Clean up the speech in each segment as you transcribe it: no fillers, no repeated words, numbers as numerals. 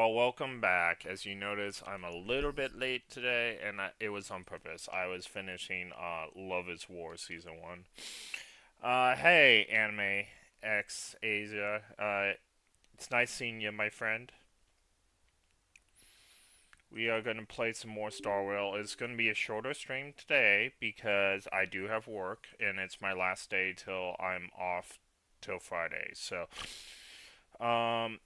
Well, welcome back. As you notice, I'm a little bit late today, and it was on purpose. I was finishing Love is War Season 1. Hey, Anime X Asia. It's nice seeing you, my friend. We are going to play some more Star Rail. It's going to be a shorter stream today because I do have work, and it's my last day till I'm off till Friday. So, um,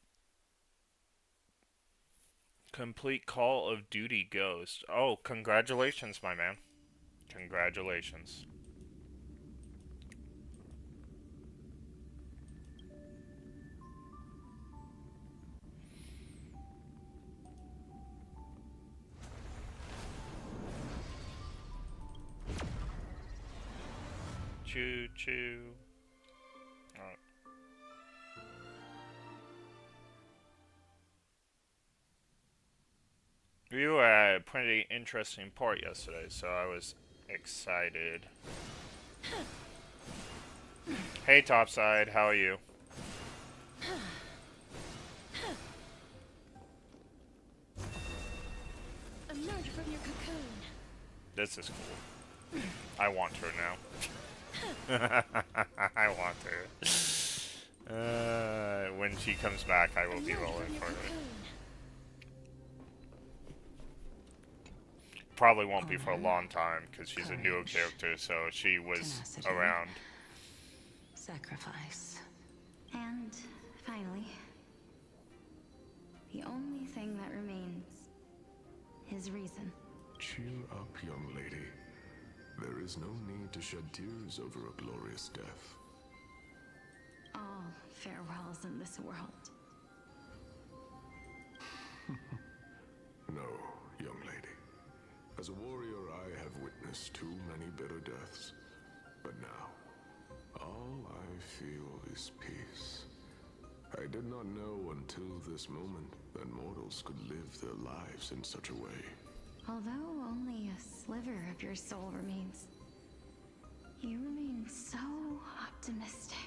complete Call of Duty Ghost. Oh, congratulations, my man. Congratulations. Choo choo. Alright. We were at a pretty interesting part yesterday, so I was excited. Hey, Topside, how are you? Emerge from your cocoon. This is cool. I want her now. I want her. When she comes back, I will be Emerge rolling from your for her. cocoon. Probably won't be for a Honor, long time because she's a newer courage, character, so she was tenacity. around. Sacrifice. And finally, the only thing that remains is reason. Cheer up, young lady. There is no need to shed tears over a glorious death. All farewells in this world. No, young lady. As a warrior, I have witnessed too many bitter deaths. But now, all I feel is peace. I did not know until this moment that mortals could live their lives in such a way. Although only a sliver of your soul remains, you remain so optimistic.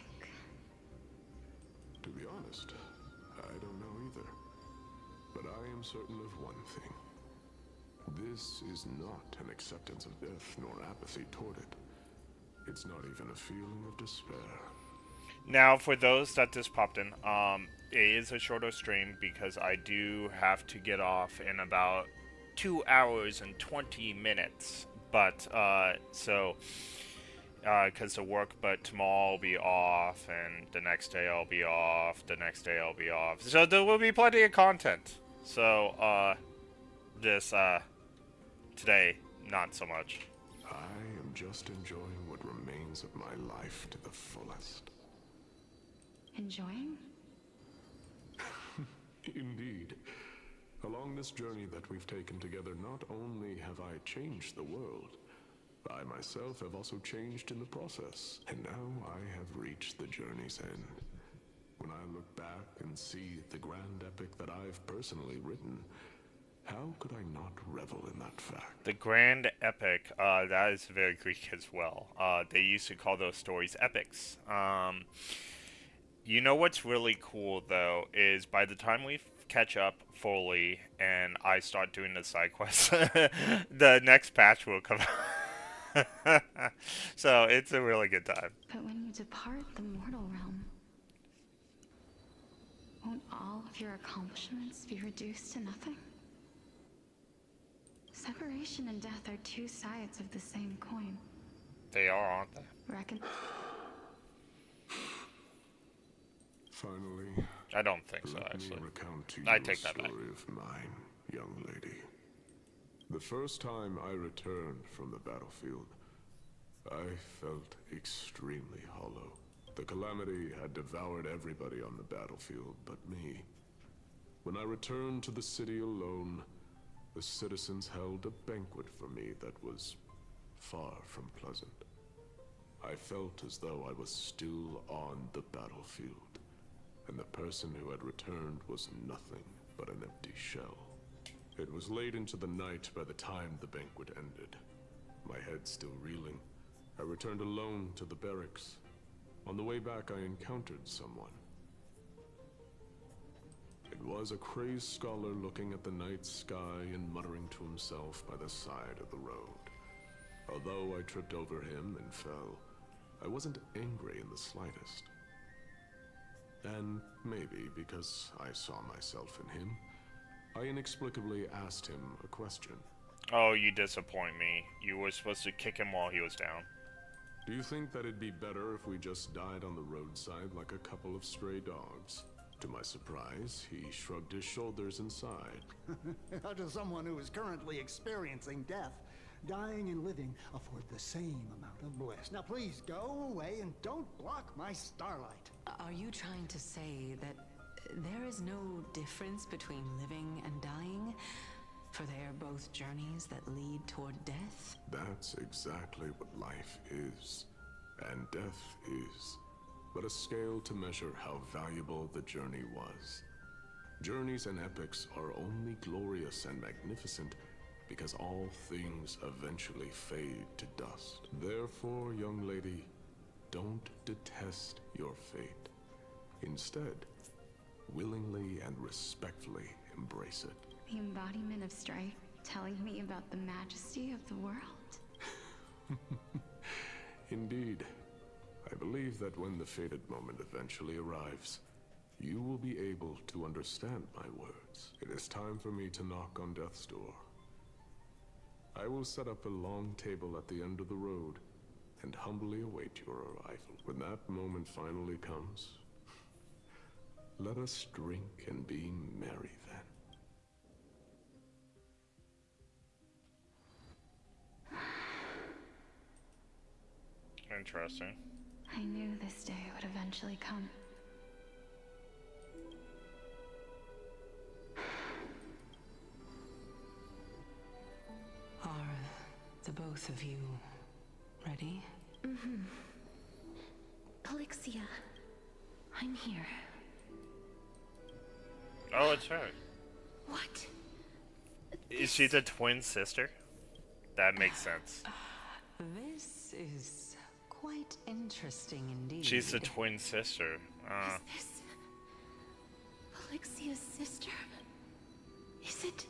To be honest, I don't know either. But I am certain of one thing. This is not an acceptance of death nor apathy toward it. It's not even a feeling of despair. Now, for those that just popped in, it is a shorter stream because I do have to get off in about 2 hours and 20 minutes. But, because of work, but tomorrow I'll be off, and the next day I'll be off, the next day I'll be off. So there will be plenty of content. So, this, today, not so much. I am just enjoying what remains of my life to the fullest. Enjoying? Indeed. Along this journey that we've taken together, not only have I changed the world, I myself have also changed in the process. And now I have reached the journey's end. When I look back and see the grand epic that I've personally written, how could I not revel in that fact? The Grand Epic, that is very Greek as well. They used to call those stories epics. You know what's really cool, though, is by the time we catch up fully and I start doing the side quests, the next patch will come out. So it's a really good time. But when you depart the mortal realm, won't all of your accomplishments be reduced to nothing? Separation and death are two sides of the same coin. They are, aren't they? Reckon. Finally, I don't think so, let me actually. recount to you I a take that back. story of mine, young lady. The first time I returned from the battlefield, I felt extremely hollow. The calamity had devoured everybody on the battlefield but me. When I returned to the city alone, the citizens held a banquet for me that was far from pleasant. I felt as though I was still on the battlefield, and the person who had returned was nothing but an empty shell. It was late into the night by the time the banquet ended. My head still reeling, I returned alone to the barracks. On the way back, I encountered someone. It was was a crazed scholar looking at the night sky and muttering to himself by the side of the road. Although I tripped over him and fell, I wasn't angry in the slightest. And maybe because I saw myself in him, I inexplicably asked him a question. Oh, you disappoint me. You were supposed to kick him while he was down. Do you think that it'd be better if we just died on the roadside like a couple of stray dogs? To my surprise, he shrugged his shoulders and sighed. How does someone who is currently experiencing death, dying and living, afford the same amount of bliss? Now please go away and don't block my starlight. Are you trying to say that there is no difference between living and dying? For they are both journeys that lead toward death? That's exactly what life is, and death is but a scale to measure how valuable the journey was. Journeys and epics are only glorious and magnificent because all things eventually fade to dust. Therefore, young lady, don't detest your fate. Instead, willingly and respectfully embrace it. The embodiment of strife telling me about the majesty of the world. Indeed. I believe that when the fated moment eventually arrives, you will be able to understand my words. It is time for me to knock on death's door. I will set up a long table at the end of the road and humbly await your arrival. When that moment finally comes, let us drink and be merry then. Interesting. I knew this day would eventually come. Are the both of you ready? Mm-hmm. Polixia, I'm here. Oh, it's her. What? Is she the twin sister? That makes sense. This is quite interesting indeed. She's the twin sister. Is this Polixia's sister? Is it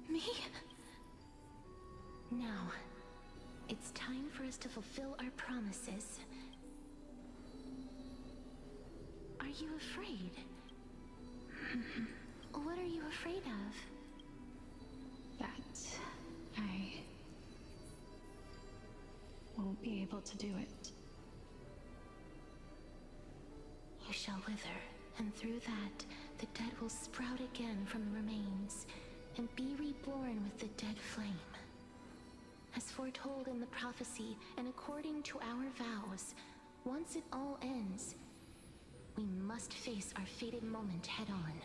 me? Now, it's time for us to fulfill our promises. Are you afraid? What are you afraid of? That I won't be able to do it. You shall wither, and through that, the dead will sprout again from the remains, and be reborn with the dead flame. As foretold in the prophecy, and according to our vows, once it all ends, we must face our fated moment head-on.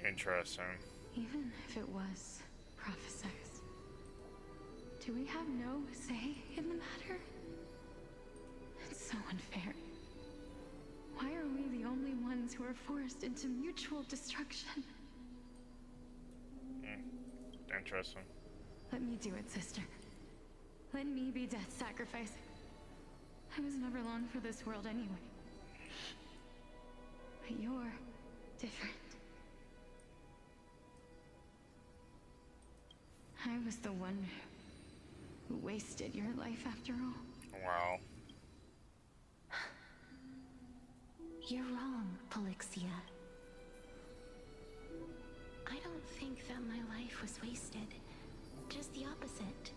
Interesting. Even if it was prophesized, do we have no say in the matter? It's so unfair. Why are we the only ones who are forced into mutual destruction? Interesting. Let me do it, sister. Let me be death's sacrifice. I was never long for this world anyway. But you're different. I was the one who wasted your life after all. Wow. You're wrong, Polixia. I don't think that my life was wasted. Just the opposite.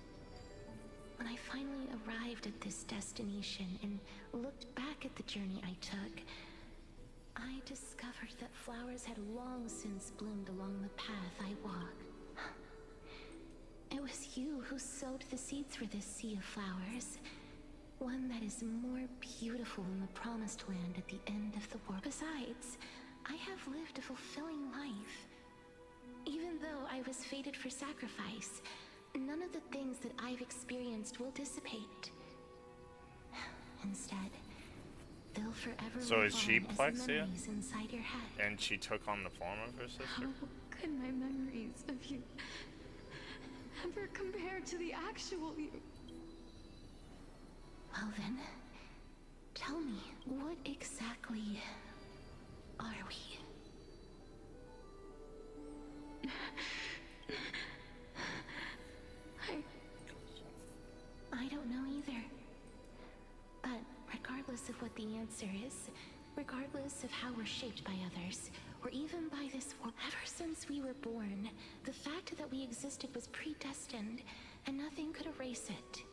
When I finally arrived at this destination and looked back at the journey I took, I discovered that flowers had long since bloomed along the path I walked. It was you who sowed the seeds for this sea of flowers. One that is more beautiful than the promised land at the end of the world. Besides, I have lived a fulfilling life. Even though I was fated for sacrifice, none of the things that I've experienced will dissipate. Instead, they'll forever So live is she on as Plexia? memories inside your head. And she took on the form of her sister? How could my memories of you ever compare to the actual you? Well then, tell me, what exactly are we? answer is, regardless of how we're shaped by others, or even by this world, ever since we were born, the fact that we existed was predestined, and nothing could erase it.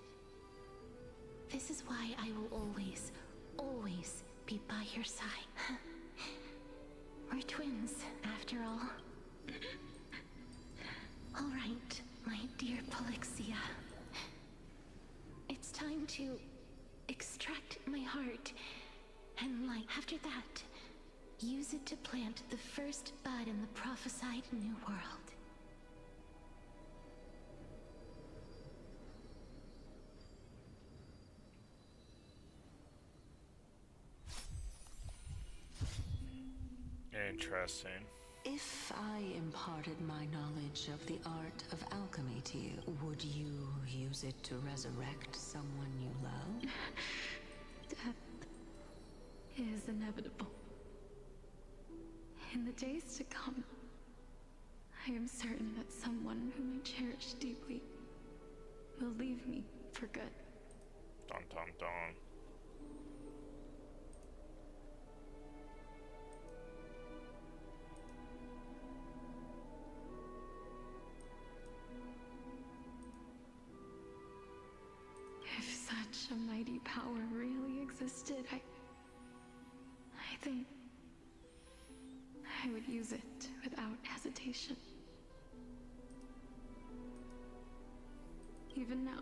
This is why I will always, always be by your side. We're twins, after all. All right, my dear Polixia. It's time to extract my heart and light. After that, use it to plant the first bud in the prophesied new world. Interesting. If I imparted my knowledge of the art of alchemy to you, would you use it to resurrect someone you love? Death is inevitable. In the days to come, I am certain that someone whom I cherish deeply will leave me for good. Dun dun dun. If such a mighty power really existed, I think I would use it without hesitation. Even now,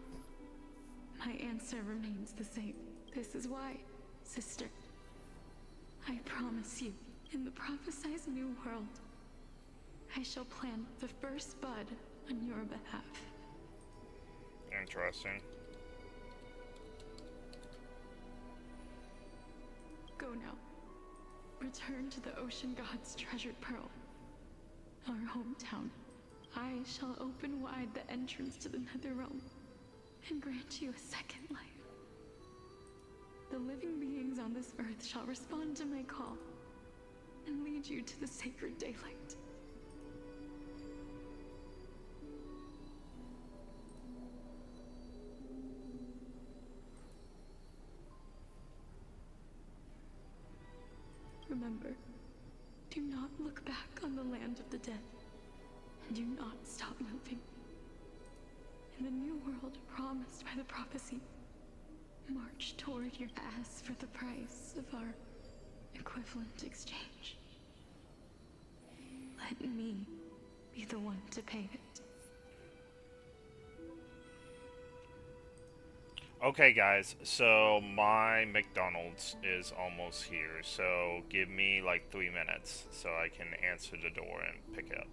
my answer remains the same. This is why, sister, I promise you, in the prophesied new world, I shall plant the first bud on your behalf. Interesting. Go now. Return to the ocean god's treasured pearl, our hometown. I shall open wide the entrance to the nether realm and grant you a second life. The living beings on this earth shall respond to my call and lead you to the sacred daylight. Remember, do not look back on the land of the dead, and do not stop moving. In the new world promised by the prophecy, march toward your ass for the price of our equivalent exchange. Let me be the one to pay it. Okay, guys, so my McDonald's is almost here, so give me like 3 minutes so I can answer the door and pick it up.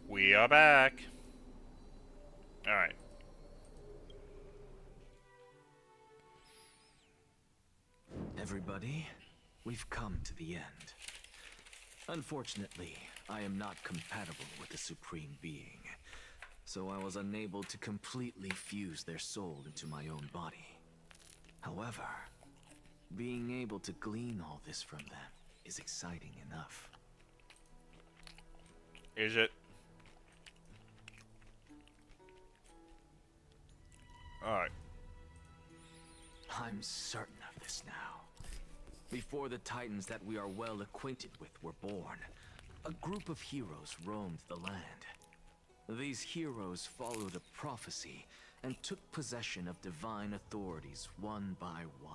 We are back. Alright. Everybody, we've come to the end. Unfortunately, I am not compatible with the Supreme Being, so I was unable to completely fuse their soul into my own body. However, being able to glean all this from them is exciting enough. Is it? Alright. I'm certain of this now. Before the Titans that we are well acquainted with were born, a group of heroes roamed the land. These heroes followed a prophecy and took possession of divine authorities one by one,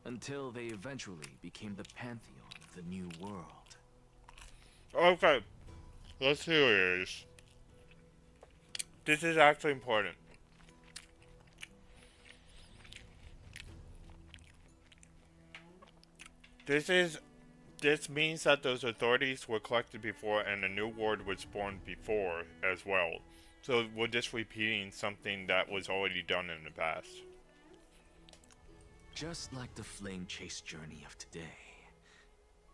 until they eventually became the pantheon of the New World. Okay. Let's see what it is. This is actually important. This means that those authorities were collected before and a new world was born before as well. So we're just repeating something that was already done in the past. Just like the flame chase journey of today,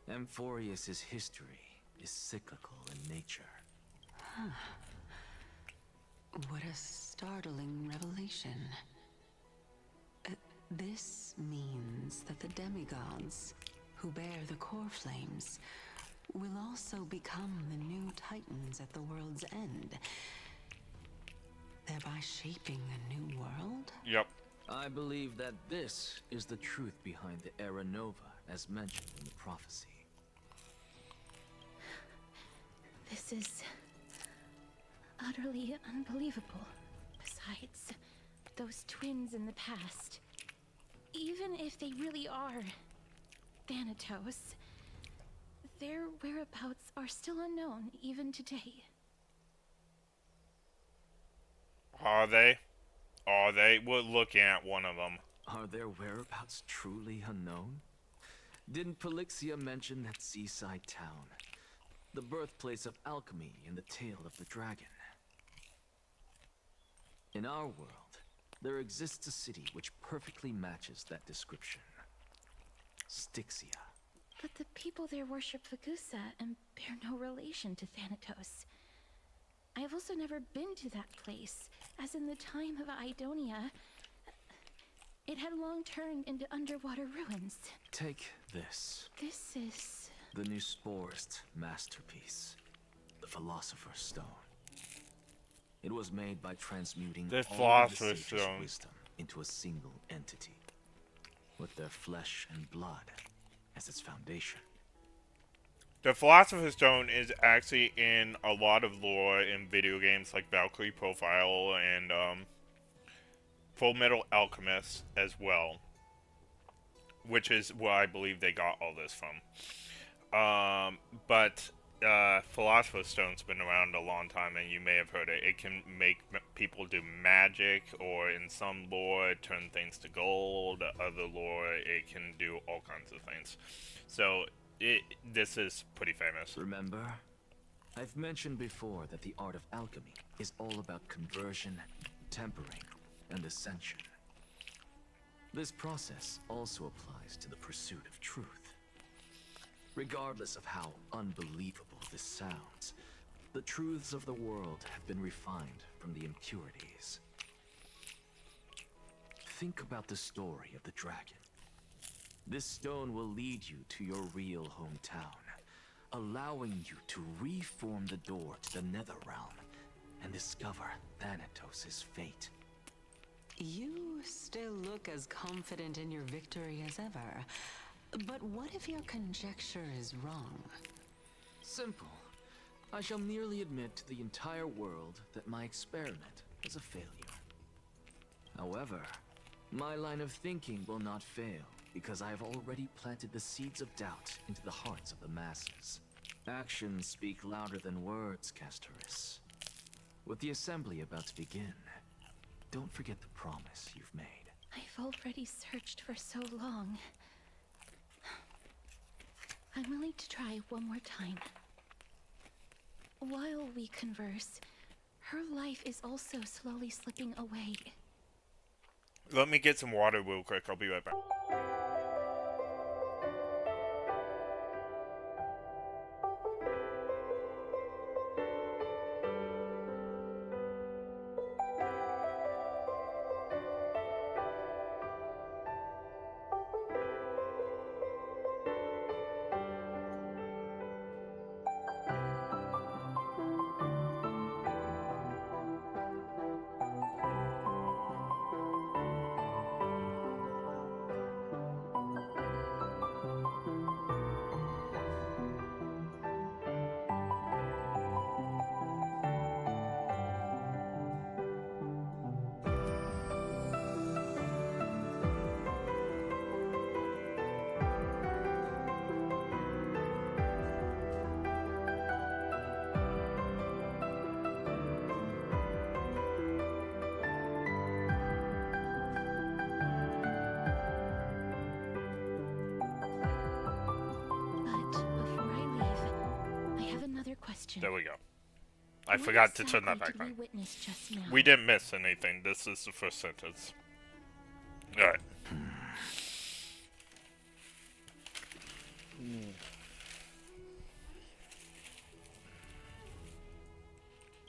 Amphorius's history is cyclical in nature. What a startling revelation. This means that the demigods, who bear the core flames, will also become the new titans at the world's end, thereby shaping a new world? Yep. I believe that this is the truth behind the Era Nova, as mentioned in the prophecy. This is utterly unbelievable. Besides, those twins in the past, even if they really are Thanatos, their whereabouts are still unknown even today. Are they? Are they? We're looking at one of them. Are their whereabouts truly unknown? Didn't Polixia mention that seaside town? The birthplace of alchemy and the tale of the dragon. In our world, there exists a city which perfectly matches that description. Styxia. But the people there worship Vagusa and bear no relation to Thanatos. I have also never been to that place, as in the time of Idonia, it had long turned into underwater ruins. Take this. This is... The new Sporist masterpiece. The Philosopher's Stone. It was made by transmuting The all of the Philosopher's sage's Stone. wisdom into a single entity, with their flesh and blood as its foundation. The Philosopher's Stone is actually in a lot of lore in video games like Valkyrie Profile and Full Metal Alchemist as well, which is where I believe they got all this from. But Philosopher's Stone's been around a long time, and you may have heard it. It can make people do magic, or in some lore, turn things to gold. Other lore, it can do all kinds of things. So this is pretty famous. Remember? I've mentioned before that the art of alchemy is all about conversion, tempering, and ascension. This process also applies to the pursuit of truth. Regardless of how unbelievable this sounds, the truths of the world have been refined from the impurities. Think about the story of the dragon. This stone will lead you to your real hometown, allowing you to reform the door to the Netherrealm and discover Thanatos' fate. You still look as confident in your victory as ever. But what if your conjecture is wrong? Simple. I shall merely admit to the entire world that my experiment was a failure. However, my line of thinking will not fail, because I have already planted the seeds of doubt into the hearts of the masses. Actions speak louder than words, Castoris. With the assembly about to begin, don't forget the promise you've made. I've already searched for so long. I'm willing to try one more time. While we converse, her life is also slowly slipping away. Let me get some water real quick. I'll be right back. question. There we go. I What forgot to turn that exactly back did on. we witness just now? We didn't miss anything. This is the first sentence. Alright.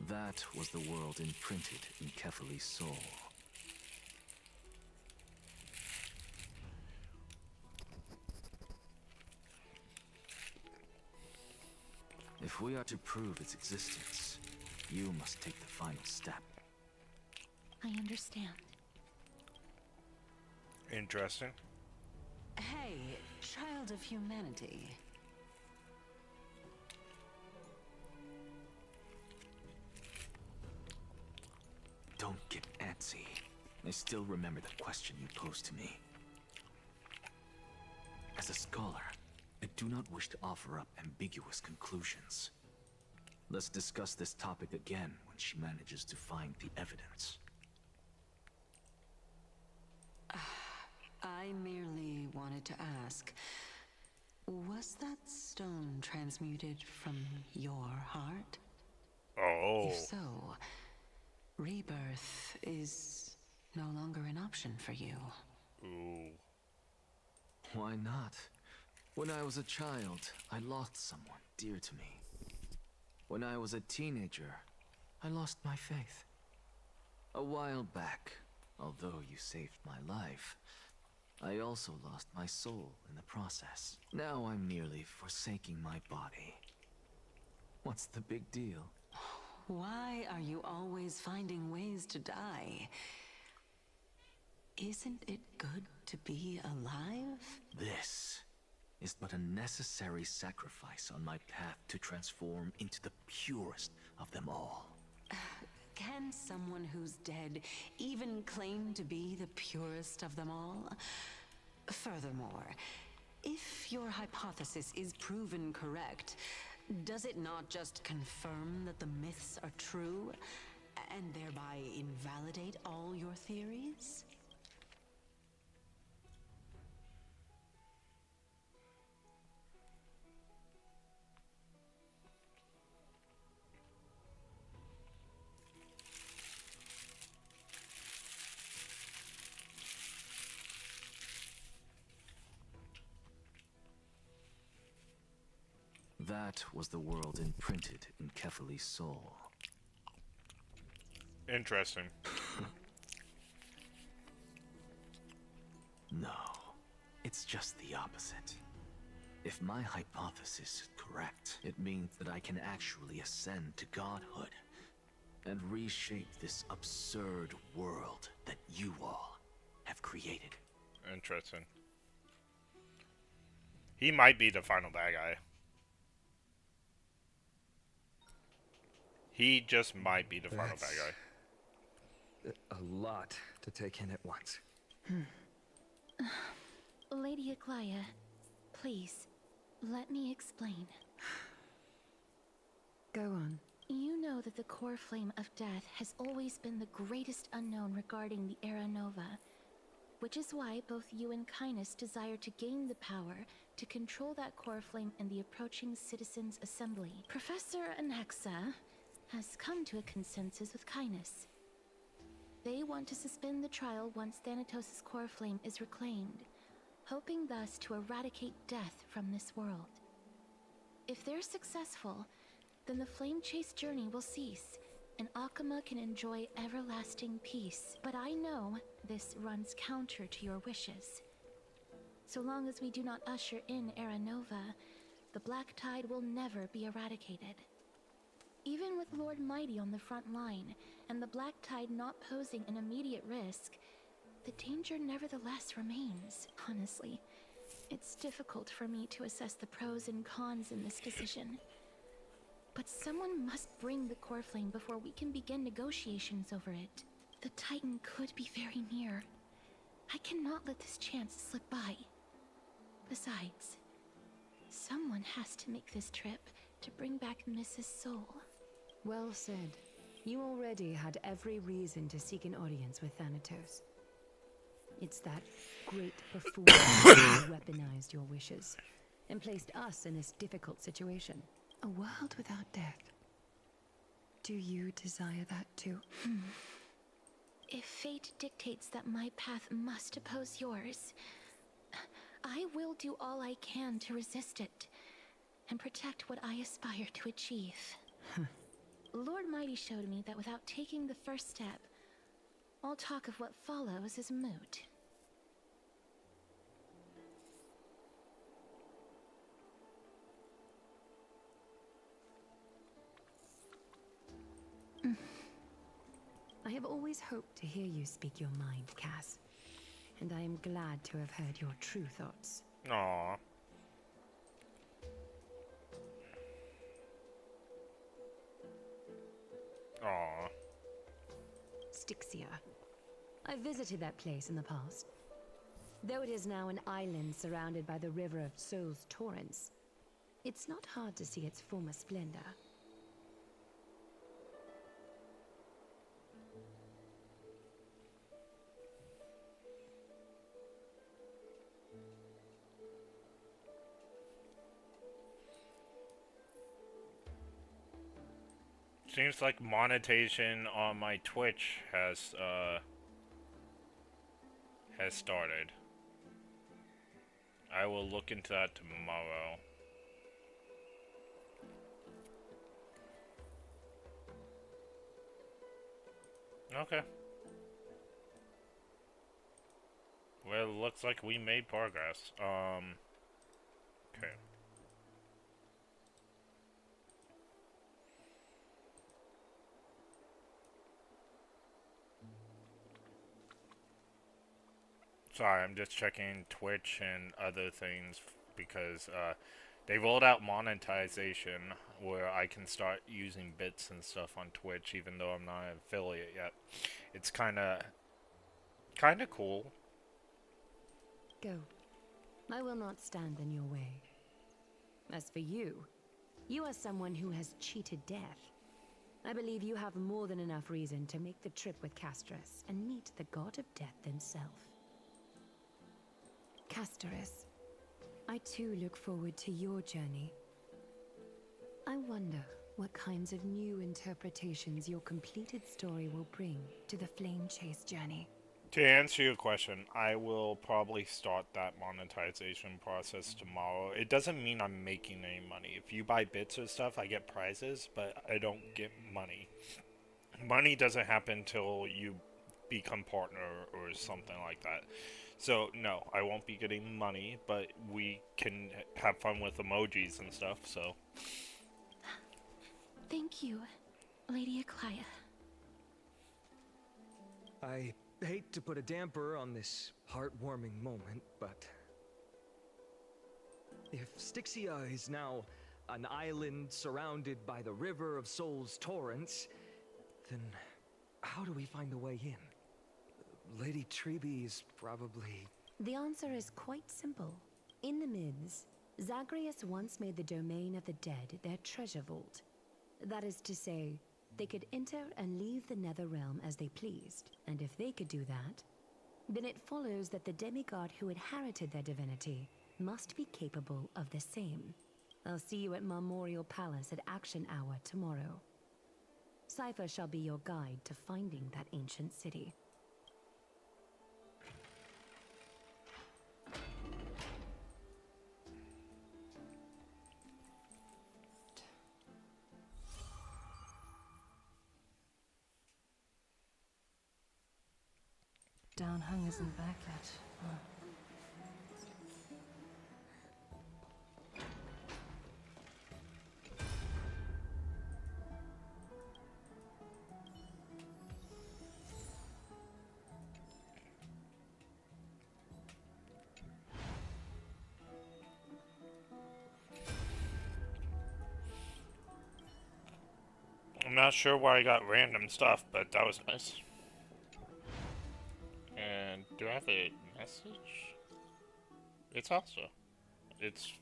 That was the world imprinted in Kefali's soul. If we are to prove its existence, you must take the final step. I understand. Interesting. Hey, child of humanity. Don't get antsy. I still remember the question you posed to me. As a scholar, I do not wish to offer up ambiguous conclusions. Let's discuss this topic again when she manages to find the evidence. I merely wanted to ask, was that stone transmuted from your heart? Oh. If so, rebirth is no longer an option for you. Ooh. Why not? When I was a child, I lost someone dear to me. When I was a teenager, I lost my faith. A while back, although you saved my life, I also lost my soul in the process. Now I'm merely forsaking my body. What's the big deal? Why are you always finding ways to die? Isn't it good to be alive? This is but a necessary sacrifice on my path to transform into the purest of them all. Can someone who's dead even claim to be the purest of them all? Furthermore, if your hypothesis is proven correct, does it not just confirm that the myths are true, and thereby invalidate all your theories? That was the world imprinted in Kefali's soul. Interesting. No, it's just the opposite. If my hypothesis is correct, it means that I can actually ascend to godhood and reshape this absurd world that you all have created. Interesting. He might be the final bad guy. He just might be the final bad guy. A lot to take in at once. Lady Aglaya, please, let me explain. Go on. You know that the core flame of death has always been the greatest unknown regarding the Era Nova, which is why both you and Kindness desire to gain the power to control that core flame in the approaching Citizens' Assembly. Professor Anaxa has come to a consensus with Kindness. They want to suspend the trial once Thanatos' core flame is reclaimed, hoping thus to eradicate death from this world. If they're successful, then the flame chase journey will cease, and Akama can enjoy everlasting peace. But I know this runs counter to your wishes. So long as we do not usher in Era Nova, the Black Tide will never be eradicated. Even with Lord Mighty on the front line, and the Black Tide not posing an immediate risk, the danger nevertheless remains. Honestly, it's difficult for me to assess the pros and cons in this decision. But someone must bring the core flame before we can begin negotiations over it. The Titan could be very near. I cannot let this chance slip by. Besides, someone has to make this trip to bring back Mrs. Soul. Well said. You already had every reason to seek an audience with Thanatos. It's that great buffoon who weaponized your wishes and placed us in this difficult situation. A world without death Do you desire that too? If fate dictates that my path must oppose yours, I will do all I can to resist it and protect what I aspire to achieve. Lord Mighty showed me that without taking the first step, all talk of what follows is moot. I have always hoped to hear you speak your mind, Cass. And I am glad to have heard your true thoughts. Aww. Aww. Styxia. I visited that place in the past. Though it is now an island surrounded by the river of Soul's torrents, it's not hard to see its former splendor. Seems like monetization on my Twitch has started. I will look into that tomorrow. Okay. Well, it looks like we made progress. Okay. Sorry, I'm just checking Twitch and other things because they rolled out monetization where I can start using bits and stuff on Twitch even though I'm not an affiliate yet. It's kind of cool. Go. I will not stand in your way. As for you, you are someone who has cheated death. I believe you have more than enough reason to make the trip with Casterus and meet the god of death himself. Casterus, I too look forward to your journey. I wonder what kinds of new interpretations your completed story will bring to the Flame Chase journey. To answer your question, I will probably start that monetization process tomorrow. It doesn't mean I'm making any money. If you buy bits or stuff, I get prizes, but I don't get money. Money doesn't happen till you become partner or something like that. So, no, I won't be getting money, but we can have fun with emojis and stuff, so. Thank you, Lady Akaya. I hate to put a damper on this heartwarming moment, but if Styxia is now an island surrounded by the river of Soul's torrents, then how do we find a way in? Lady Treby is probably... The answer is quite simple. In the Mids, Zagreus once made the domain of the dead their treasure vault. That is to say, they could enter and leave the Nether Realm as they pleased, and if they could do that, then it follows that the demigod who inherited their divinity must be capable of the same. I'll see you at Memorial Palace at Action Hour tomorrow. Cypher shall be your guide to finding that ancient city. Downhung isn't back yet. Huh. I'm not sure why I got random stuff, but that was nice. And do I have a message? It's also. It's.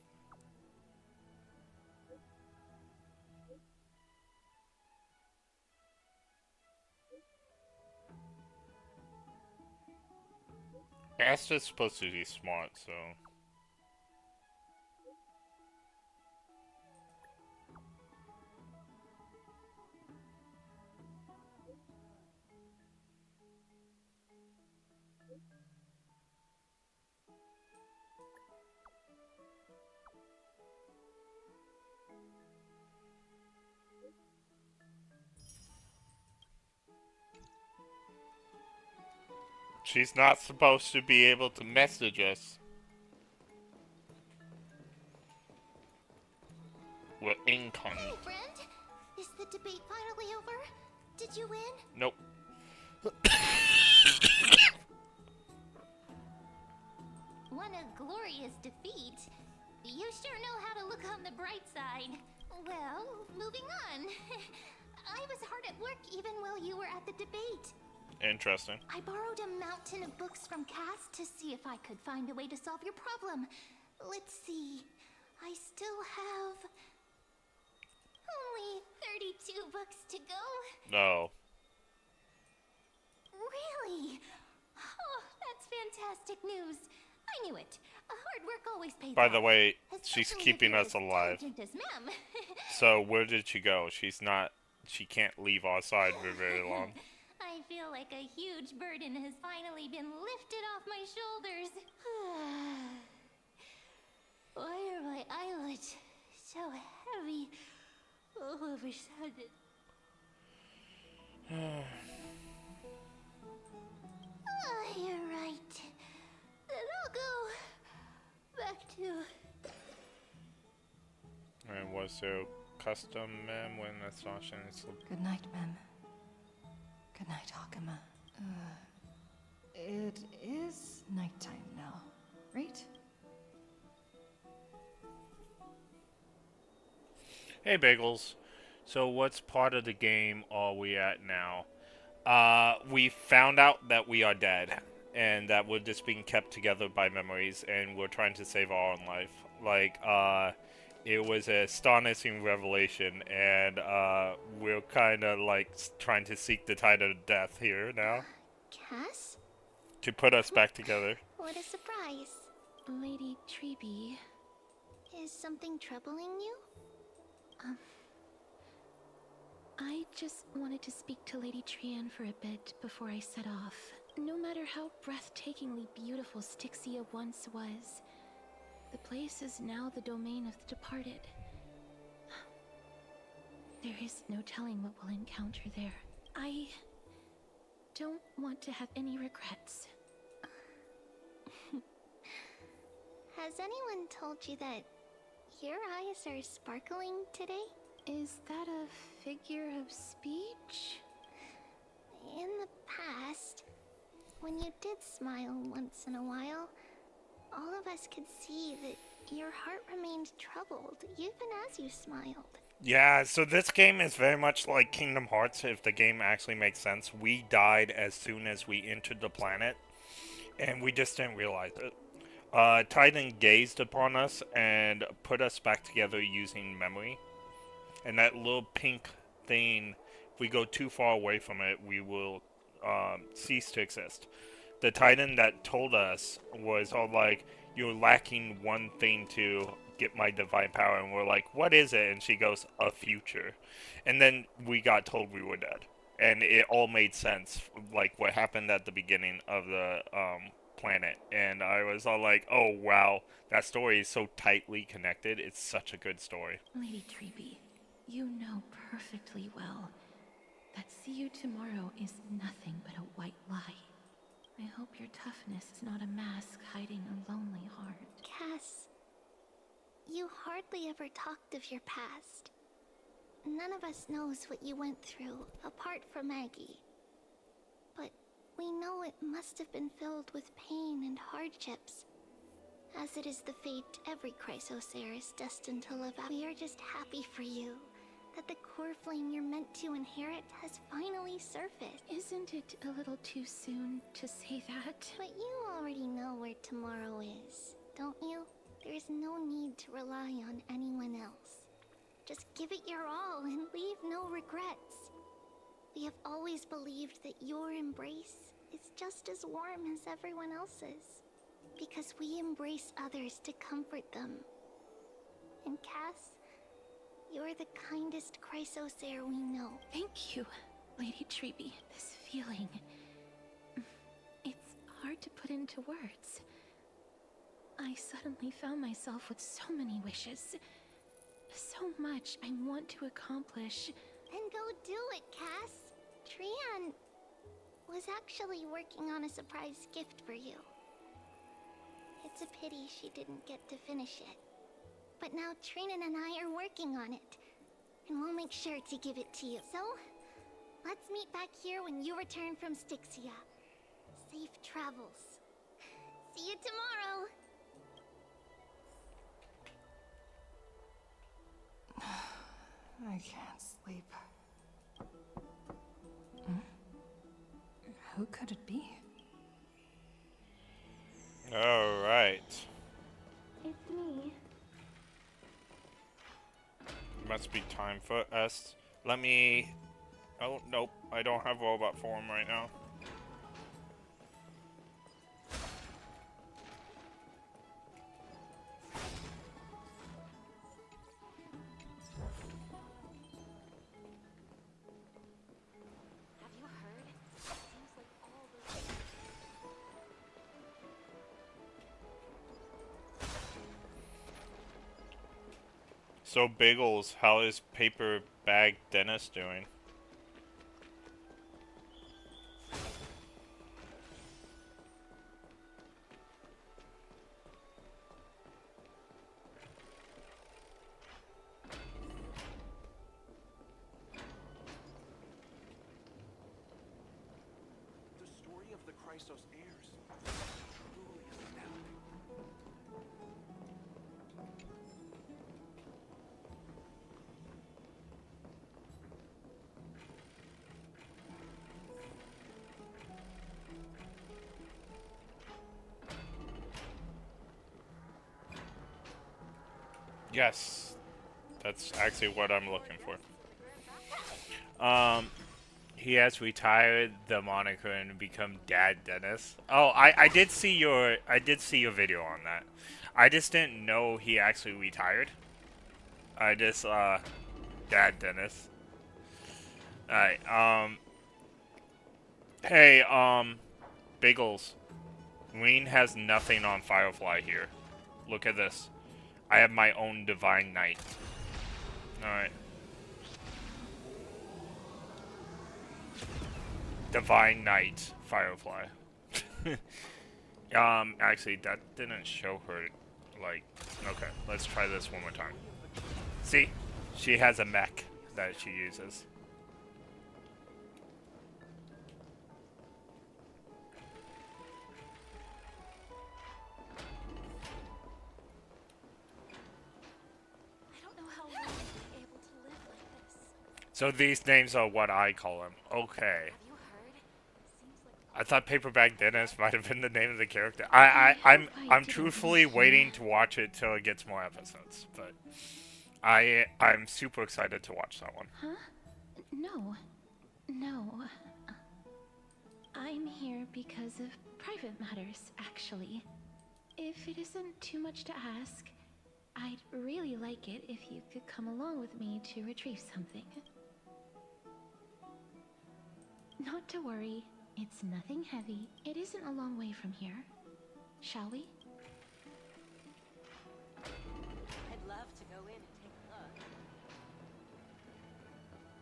Asta's supposed to be smart, so. She's not supposed to be able to message us. We're incognito. Hey, friend. Is the debate finally over? Did you win? Nope. What a glorious defeat. You sure know how to look on the bright side. Well, moving on. I was hard at work even while you were at the debate. Interesting. I borrowed a mountain of books from Cass to see if I could find a way to solve your problem. Let's see. I still have only 32 books to go. No. Really? Oh, that's fantastic news. I knew it. Hard work always pays By off. the way, she's Especially if keeping you're us as alive. talented as Mem. So where did she go? She can't leave our side for very long. I feel like a huge burden has finally been lifted off my shoulders. Why are my eyelids so heavy all of a sudden? You're right. Then I'll go back to... And was there custom mem when Asashin is... Good night, Mem. Good night, Hakama. It is nighttime now, right? Hey, Bagels. So what part of the game are we at now? We found out that we are dead, and that we're just being kept together by memories, and we're trying to save our own life. Like, it was an astonishing revelation, and we're kind of like trying to seek the tide of death here now Cass? to put us back together. What a surprise. Lady Treby. Is something troubling you? I just wanted to speak to Lady Trian for a bit before I set off. No matter how breathtakingly beautiful Styxia once was, the place is now the domain of the departed. There is no telling what we'll encounter there. I don't want to have any regrets. Has anyone told you that your eyes are sparkling today? Is that a figure of speech? In the past, when you did smile once in a while, all of us could see that your heart remained troubled, even as you smiled. Yeah, so this game is very much like Kingdom Hearts, if the game actually makes sense. We died as soon as we entered the planet, and we just didn't realize it. Titan gazed upon us and put us back together using memory. And that little pink thing, if we go too far away from it, we will cease to exist. The Titan that told us was all like, you're lacking one thing to get my divine power. And we're like, what is it? And she goes, a future. And then we got told we were dead. And it all made sense, like what happened at the beginning of the planet. And I was all like, oh wow, that story is so tightly connected. It's such a good story. Lady Treby, you know perfectly well that see you tomorrow is nothing but a white lie. I hope your toughness is not a mask hiding a lonely heart. Cass, you hardly ever talked of your past. None of us knows what you went through, apart from Maggie. But we know it must have been filled with pain and hardships, as it is the fate every Chrysosaur is destined to live out. We are just happy for you that the core flame you're meant to inherit has finally surfaced. Isn't it a little too soon to say that? But you already know where tomorrow is, don't you? There's no need to rely on anyone else. Just give it your all and leave no regrets. We have always believed that your embrace is just as warm as everyone else's, because we embrace others to comfort them. And Cass, you're the kindest Chrysosaur we know. Thank you, Lady Treby. This feeling, it's hard to put into words. I suddenly found myself with so many wishes. So much I want to accomplish. Then go do it, Cass. Trian was actually working on a surprise gift for you. It's a pity she didn't get to finish it. But now Trinan and I are working on it. And we'll make sure to give it to you. So, let's meet back here when you return from Styxia. Safe travels. See you tomorrow! I can't sleep. Hmm? Who could it be? All right. It's me. Must be time for us. Let me... Oh, nope. I don't have robot form right now. Have you heard? Seems like all those... So, Biggles, how is Paper Bag Dennis doing? The story of the Chrysos heirs truly astounding. Yes. That's actually what I'm looking for. He has retired the moniker and become Dad Dennis. Oh, I did see your video on that. I just didn't know he actually retired. I just Dad Dennis. Alright, hey, Biggles. Ween has nothing on Firefly here. Look at this. I have my own Divine Knight. Alright. Divine Knight, Firefly. Actually, that didn't show her, like... Okay, let's try this one more time. See? She has a mech that she uses. I don't know how long I'll be able to live like this. So these names are what I call them. Okay. Have you heard? Seems like I thought Paperback Dennis might have been the name of the character. I'm didn't truthfully lose you. waiting to watch it till it gets more episodes, but I'm super excited to watch that one. Huh? No. No. I'm here because of private matters, actually. If it isn't too much to ask, I'd really like it if you could come along with me to retrieve something. Not to worry, it's nothing heavy. It isn't a long way from here. Shall we? I'd love to go in and take a look.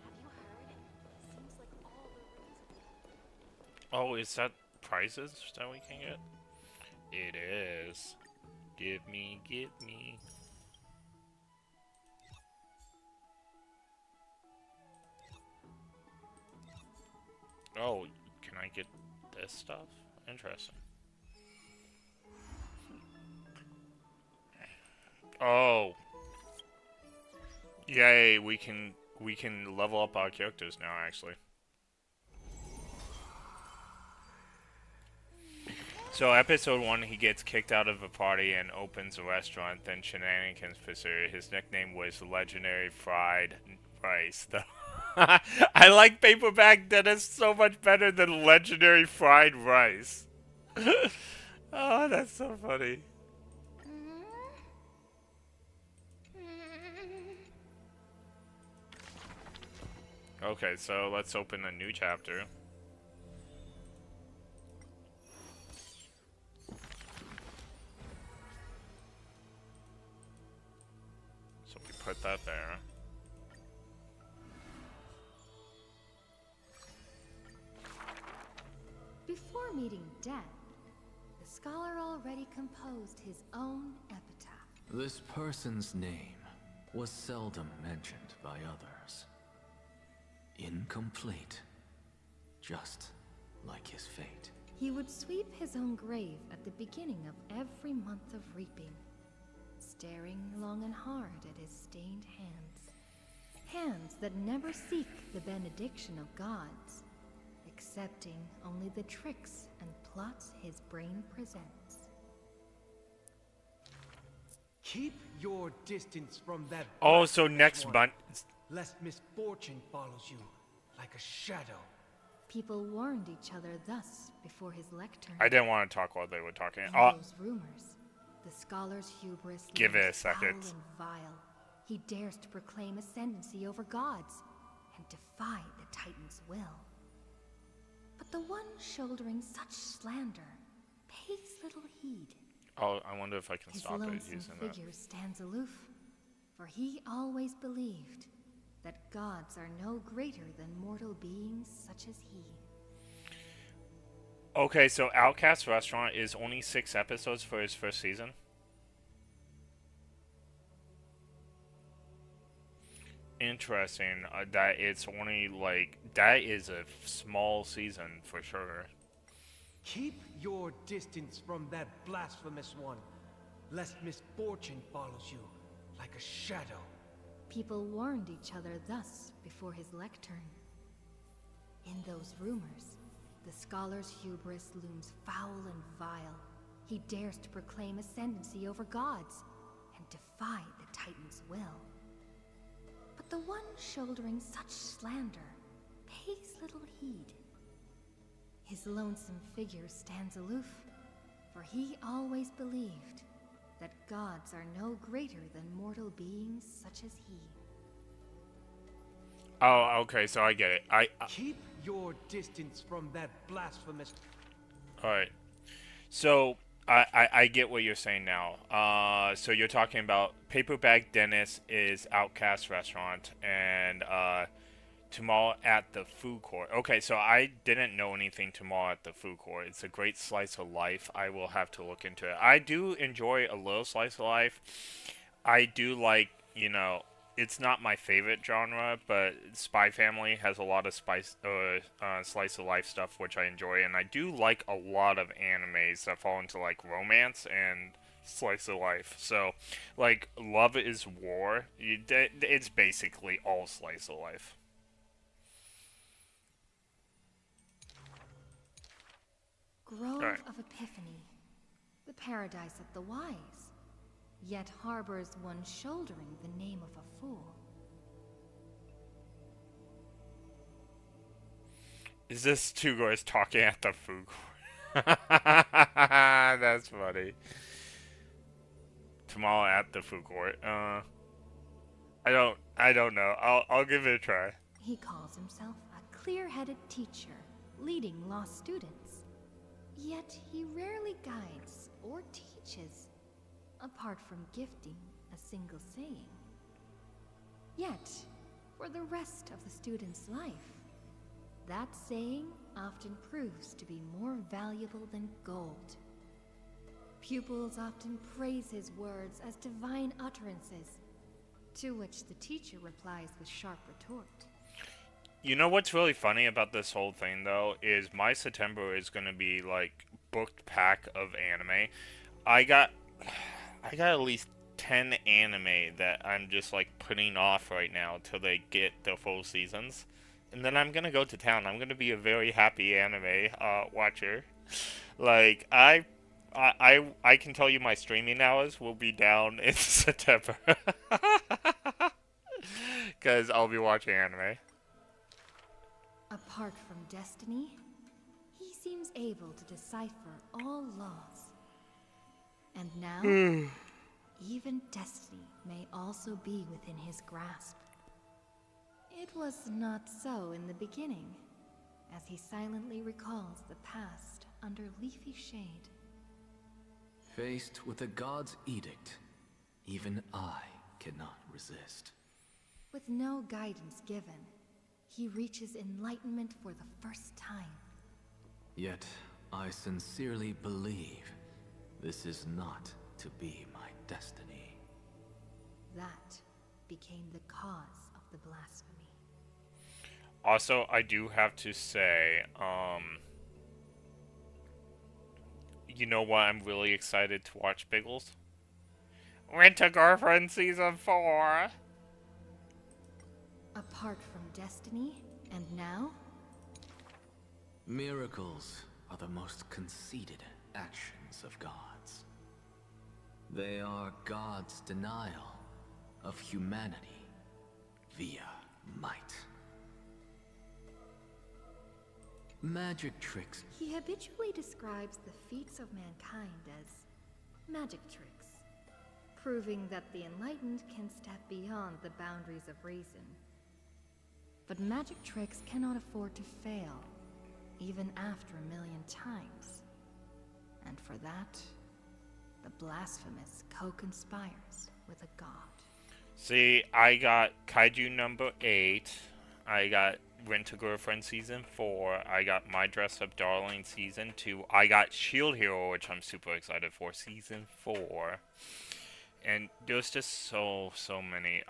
Have you heard? Seems like all the rooms... Oh, is that prizes that we can get? It is. Give me, give me. Oh, can I get this stuff? Interesting. Oh. Yay, we can level up our characters now, actually. So episode 1, he gets kicked out of a party and opens a restaurant, then shenanigans pursue. His nickname was Legendary Fried Rice. I like Paperback Dennis so much better than Legendary Fried Rice. Oh, that's so funny. Okay, so let's open a new chapter. So we put that there. meeting death, the scholar already composed his own epitaph. This person's name was seldom mentioned by others. Incomplete, just like his fate. He would sweep his own grave at the beginning of every month of reaping, staring long and hard at his stained hands. Hands that never seek the benediction of gods, accepting only the tricks and plots his brain presents. Keep your distance from that. Oh, so next month. Lest misfortune follows you like a shadow. People warned each other thus before his lectern. I didn't want to talk while they were talking. In those rumors, the scholar's hubris give it a looms second. foul and vile. He dares to proclaim ascendancy over gods and defy the Titan's will. But the one shouldering such slander pays little heed. Oh, I wonder if I can His stop it lonesome using figure that. stands aloof, for he always believed that gods are no greater than mortal beings such as he. Okay, so Outcast Restaurant is only 6 episodes for his first season. Interesting. That it's only like that is a small season for sure. Keep your distance from that blasphemous one, lest misfortune follows you like a shadow. People warned each other thus before his lectern. In those rumors, the scholar's hubris looms foul and vile. He dares to proclaim ascendancy over gods and defy the Titan's will. But the one shouldering such slander pays little heed. His lonesome figure stands aloof, for he always believed that gods are no greater than mortal beings such as he. Oh, okay, so I get it. Keep your distance from that blasphemous. All right. So I get what you're saying now. So you're talking about Paperback Dennis is Outcast Restaurant and Tomorrow at the Food Court. Okay, so I didn't know anything Tomorrow at the Food Court. It's a great slice of life. I will have to look into it. I do enjoy a little slice of life. I do like, it's not my favorite genre, but Spy Family has a lot of slice of life stuff which I enjoy, and I do like a lot of animes that fall into like romance and slice of life. So, like Love is War, it's basically all slice of life. Grove of Epiphany, the paradise of the wise, yet harbors one shouldering the name of a fool. Is this two girls talking at the food court? That's funny. Tomorrow at the food court. I don't know. I'll give it a try. He calls himself a clear-headed teacher, leading law students. Yet he rarely guides or teaches, apart from gifting a single saying. Yet, for the rest of the student's life, that saying often proves to be more valuable than gold. Pupils often praise his words as divine utterances, to which the teacher replies with sharp retort. You know what's really funny about this whole thing, though, is my September is going to be, like, booked pack of anime. I got at least 10 anime that I'm just, like, putting off right now till they get the full seasons. And then I'm going to go to town. I'm going to be a very happy anime watcher. Like, I can tell you my streaming hours will be down in September. Because I'll be watching anime. Apart from destiny, he seems able to decipher all laws. And now, even destiny may also be within his grasp. It was not so in the beginning, as he silently recalls the past under leafy shade. Faced with a god's edict, even I cannot resist. With no guidance given, he reaches enlightenment for the first time. Yet, I sincerely believe this is not to be my destiny. That became the cause of the blasphemy. Also, I do have to say, you know what? I'm really excited to watch Biggles. Winter Girlfriend Season 4! Apart from destiny, and now? Miracles are the most conceited actions of gods. They are God's denial of humanity via might. Magic tricks. He habitually describes the feats of mankind as magic tricks, proving that the enlightened can step beyond the boundaries of reason. But magic tricks cannot afford to fail, even after 1,000,000 times. And for that, the blasphemous co-conspires with a god. See, I got Kaiju number 8. I got Winter Girlfriend Season 4. I got My Dress Up Darling Season 2. I got Shield Hero, which I'm super excited for, Season 4. And there's just so many.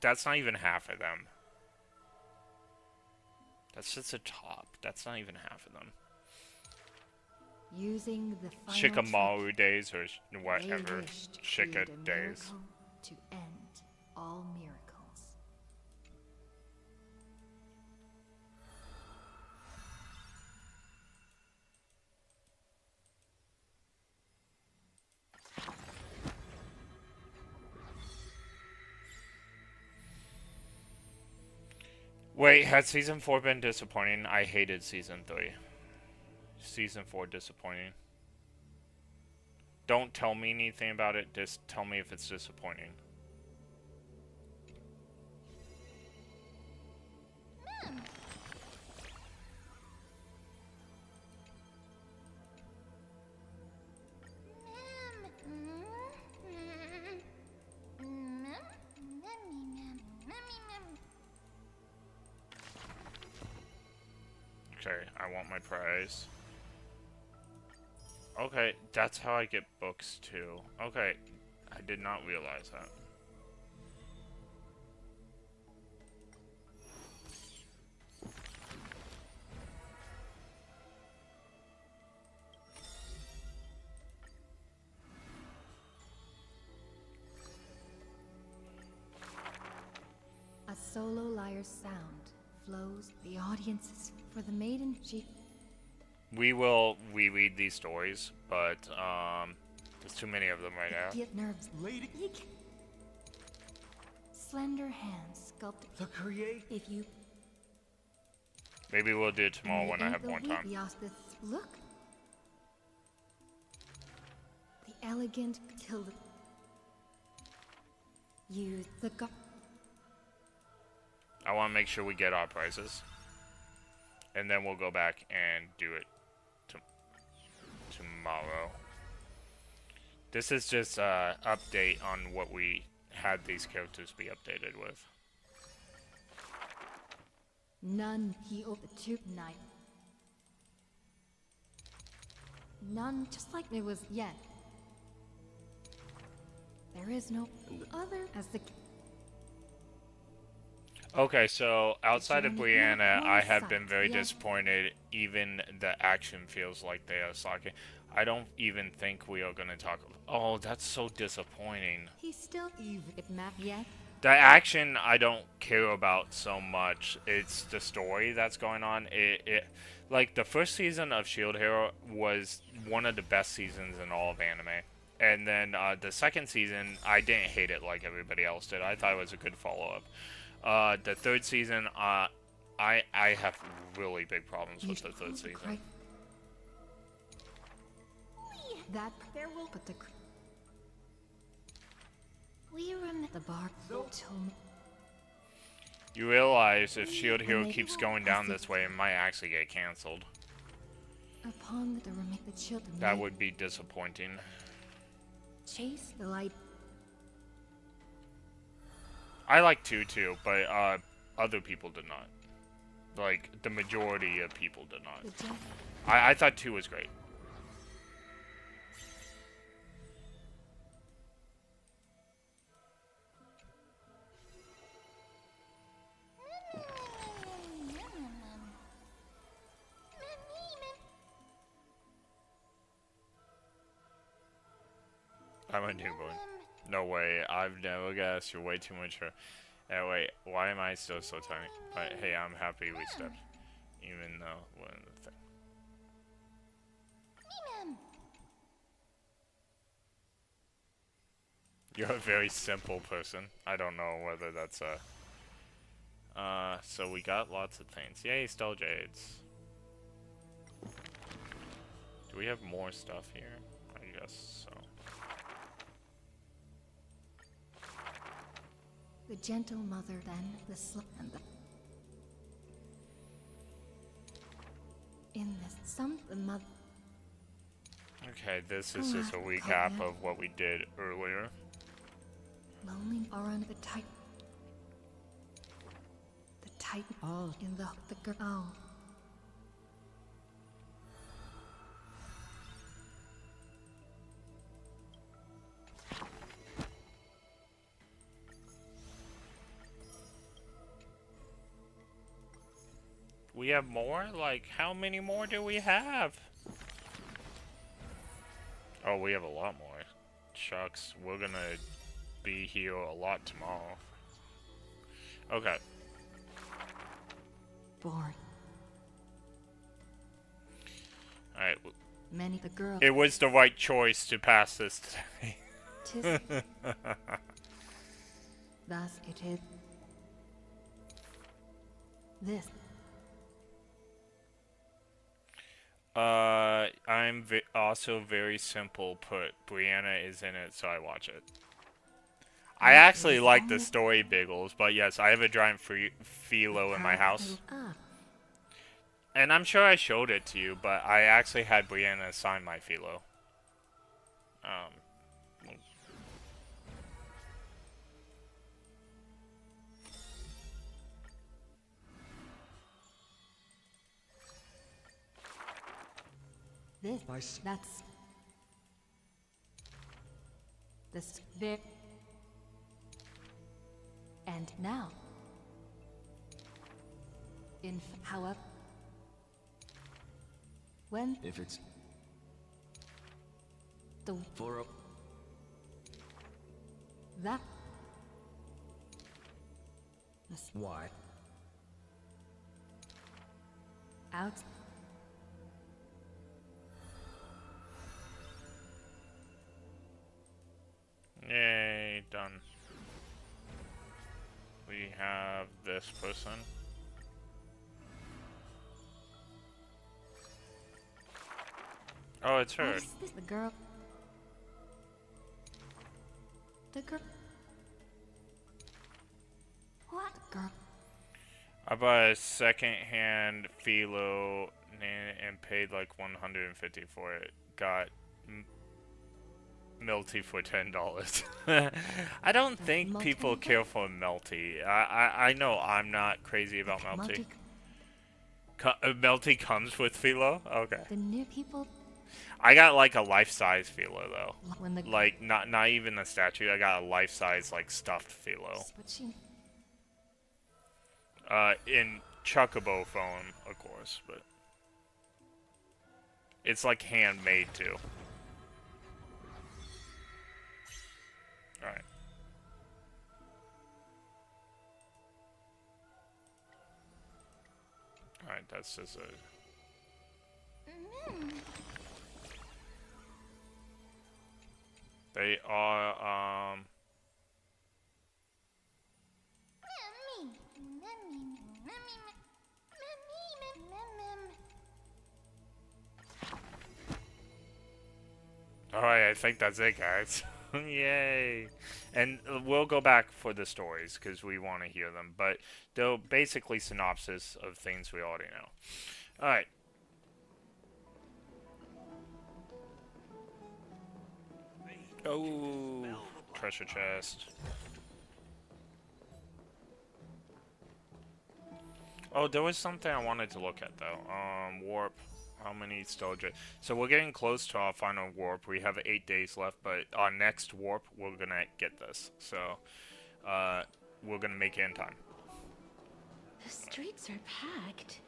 That's not even half of them. That's just the top. That's not even half of them. Using the final Shikamaru trick, days or they whatever. wished to Shika create a days. miracle to end all miracles. Wait, has Season 4 been disappointing? I hated Season 3. Season 4 disappointing. Don't tell me anything about it, just tell me if it's disappointing. Okay, I want my prize. Okay, that's how I get books too. Okay, I did not realize that. A solo lyre's sound flows the audiences for the maiden. We will reread these stories, but there's too many of them right now. Get nerves, lady. Slender hands sculpt The create. If you Maybe we'll do it tomorrow when I have more time. Look. The elegant till use the go I want to make sure we get our prizes. And then we'll go back and do it tomorrow. This is just an update on what we had these characters be updated with. None he the two night. None just like it was yet. There is no other as the Okay, so outside of Brianna, I have been very disappointed. Even the action feels like they are slacking. I don't even think we are going to talk. Oh, that's so disappointing. He's still even if not yet. The action I don't care about so much. It's the story that's going on. Like the first season of Shield Hero was one of the best seasons in all of anime. And then the second season, I didn't hate it like everybody else did. I thought it was a good follow-up. The third season, I have really big problems with the third season. That there will put the we remember the bar told me. You realize if Shield Hero keeps going down this way, it might actually get canceled. Upon the remake the children. That would be disappointing. Chase the light. I like 2 too, but other people did not. Like the majority of people did not. I thought 2 was great. I'm a newborn. No way. I've never guessed. You're way too mature. Wait. Why am I still so tiny? But hey, I'm happy we stepped. Even though one of the thing. You're a very simple person. I don't know whether that's a. So we got lots of things. Yay, Stell Jades. Do we have more stuff here? I guess so. The gentle mother, then the and the. In this, the mother. Okay, this is just a recap of what we did earlier. Lonely are on the tight. The titan. Oh, in the girl. Oh. We have more? Like, how many more do we have? Oh, we have a lot more. Shucks, we're gonna be here a lot tomorrow. Okay. Born. Alright. Many the girl. It was the right choice to pass this today. Thus it is. This. I'm also very simple put. Brianna is in it, so I watch it. I actually like the story Biggles, but yes, I have a giant philo in my house. And I'm sure I showed it to you, but I actually had Brianna sign my philo. That's this bit. And now, however, when If it's the for a that Why? out. Yay, done. We have this person. Oh, it's her. The girl. The girl. What girl? I bought a second-hand philo and paid like $150 for it. Got Melty for $10. I don't think people care for Melty. I know I'm not crazy about Melty. Melty comes with philo? Okay. The new people. I got like a life-size philo though. When the Like not even a statue. I got a life-size like stuffed philo. switching. In Chocobo foam, of course, but it's like handmade too. Alright. Alright, that's just a... They are, Alright, I think that's it, guys. Yay! And we'll go back for the stories, because we want to hear them. But they're basically synopsis of things we already know. Alright. Oh, treasure chest. Oh, there was something I wanted to look at, though. Warp. How many still? So we're getting close to our final warp. We have 8 days left, but our next warp, we're gonna get this. So, we're gonna make it in time. The streets are packed.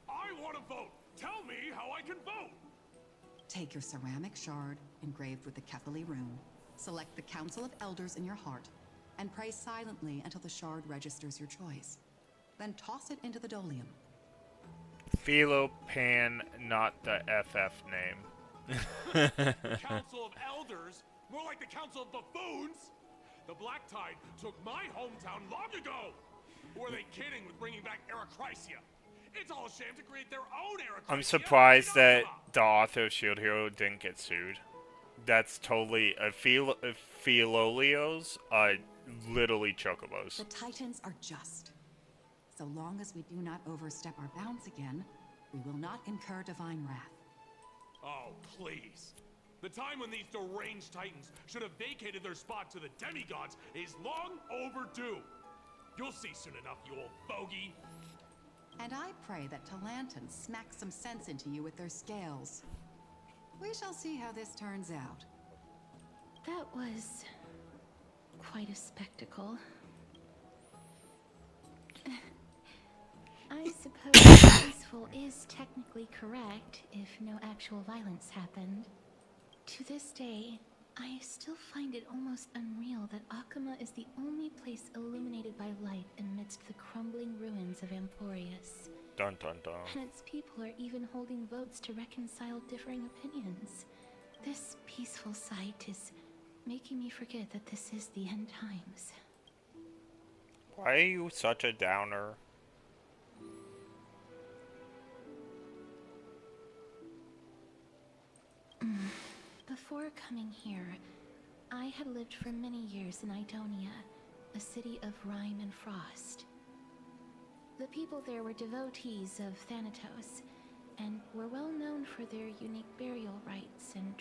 I want to vote. Tell me how I can vote. Take your ceramic shard engraved with the Kethali rune, select the Council of Elders in your heart, and pray silently until the shard registers your choice. Then toss it into the Dolium. Philopan, not the FF name. Council of Elders? More like the Council of Buffoons? The Black Tide took my hometown long ago! Were they kidding with bringing back Erechrysia? It's all a sham to create their own Erechrysia. I'm surprised that the author of Shield Hero didn't get sued. That's totally... Philolios are literally chocobos. The Titans are just. So long as we do not overstep our bounds again, we will not incur divine wrath. Oh, please. The time when these deranged Titans should have vacated their spot to the demigods is long overdue. You'll see soon enough, you old bogey. And I pray that Talanton smacks some sense into you with their scales. We shall see how this turns out. That was quite a spectacle. I suppose peaceful is technically correct if no actual violence happened. To this day, I still find it almost unreal that Akama is the only place illuminated by light amidst the crumbling ruins of Emporius. Dun dun dun. And its people are even holding votes to reconcile differing opinions. This peaceful sight is making me forget that this is the end times. Why are you such a downer? Before coming here, I had lived for many years in Idonia, a city of rime and frost. The people there were devotees of Thanatos, and were well known for their unique burial rites and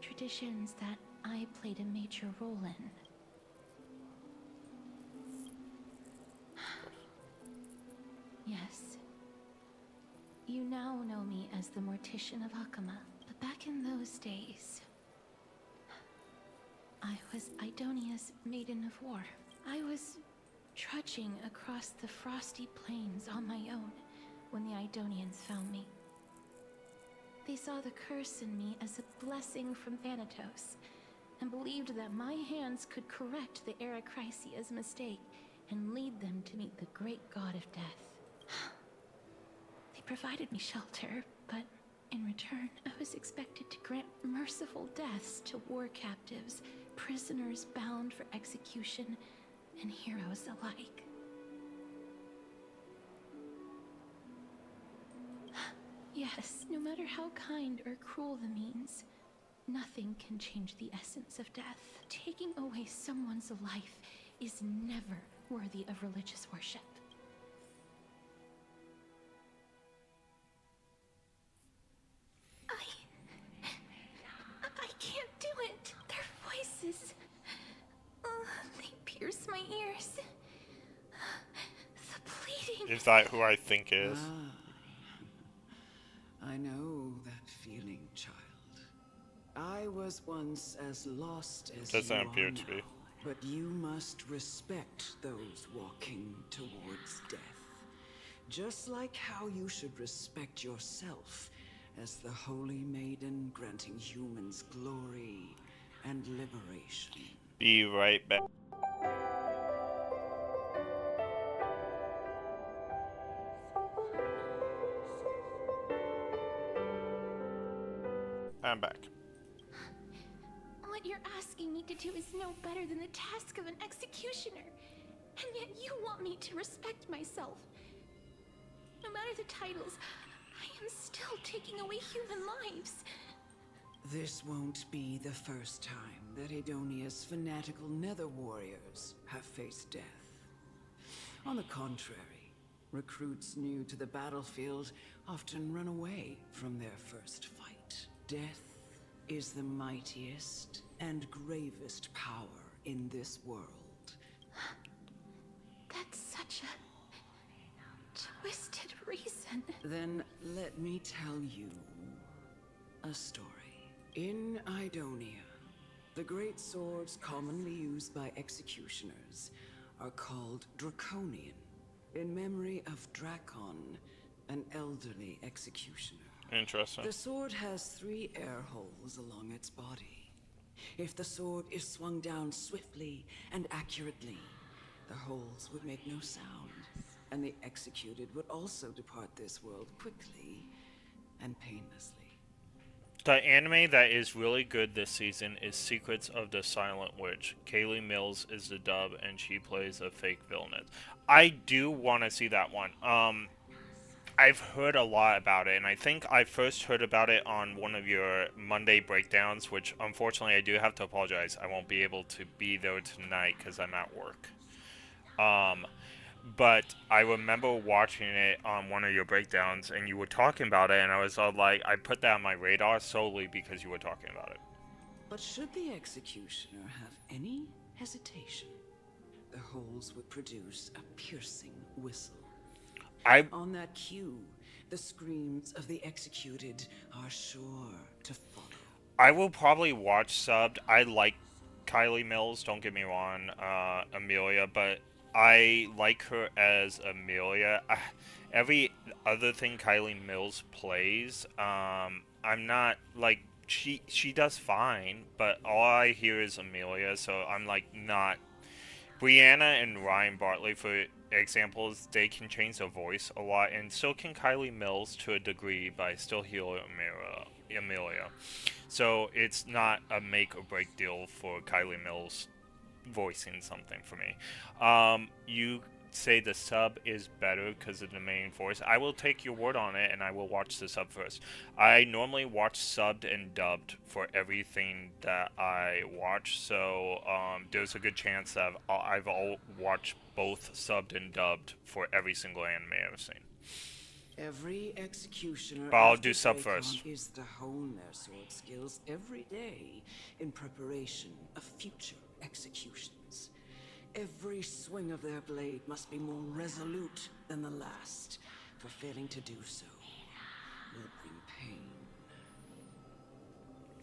traditions that I played a major role in. Yes. You now know me as the Mortician of Akama, but back in those days, I was Idonia's Maiden of War. I was trudging across the frosty plains on my own when the Idonians found me. They saw the curse in me as a blessing from Thanatos, and believed that my hands could correct the Erechrysia's mistake and lead them to meet the great god of death. They provided me shelter, but in return, I was expected to grant merciful deaths to war captives, prisoners bound for execution, and heroes alike. Yes, no matter how kind or cruel the means, nothing can change the essence of death. Taking away someone's life is never worthy of religious worship. I can't do it. Their voices, they pierce my ears. The pleading. Is that who I think is? I know that feeling, child. I was once as lost as you Doesn't are appear now, to be. but you must respect those walking towards death. Just like how you should respect yourself as the Holy Maiden granting humans glory and liberation. Be right back. I'm back. What you're asking me to do is no better than the task of an executioner. And yet you want me to respect myself. No matter the titles, I am still taking away human lives. This won't be the first time that Edonia's fanatical nether warriors have faced death. On the contrary, recruits new to the battlefield often run away from their first fight. Death is the mightiest and gravest power in this world. That's such a twisted Then let me tell you a story. In Idonia, the great swords commonly used by executioners are called Draconian, in memory of Drakon, an elderly executioner. Interesting. The sword has 3 air holes along its body. If the sword is swung down swiftly and accurately, the holes would make no sound, and the executed would also depart this world quickly and painlessly. The anime that is really good this season is Secrets of the Silent Witch. Kaylee Mills is the dub, and she plays a fake villainess. I do want to see that one. I've heard a lot about it, and I think I first heard about it on one of your Monday breakdowns, which unfortunately I do have to apologize. I won't be able to be there tonight because I'm at work. But I remember watching it on one of your breakdowns, and you were talking about it, and I was all like, I put that on my radar solely because you were talking about it. But should the executioner have any hesitation, the holes would produce a piercing whistle. On that cue, the screams of the executed are sure to follow. I will probably watch subbed. I like Kylie Mills, don't get me wrong, Amelia, but I like her as Amelia. Every other thing Kylie Mills plays, I'm not, like, she does fine, but all I hear is Amelia, so I'm, like, not... Brianna and Ryan Bartley, for examples, they can change their voice a lot, and so can Kylie Mills to a degree, but I still hear Amelia. So it's not a make or break deal for Kylie Mills voicing something for me. You say the sub is better because of the main voice. I will take your word on it, and I will watch the sub first. I normally watch subbed and dubbed for everything that I watch, so there's a good chance that I've watched both subbed and dubbed for every single anime I've ever seen. Every executioner But I'll do sub first. is to hone their sword skills every day in preparation of future executions. Every swing of their blade must be more resolute than the last, for failing to do so will bring pain.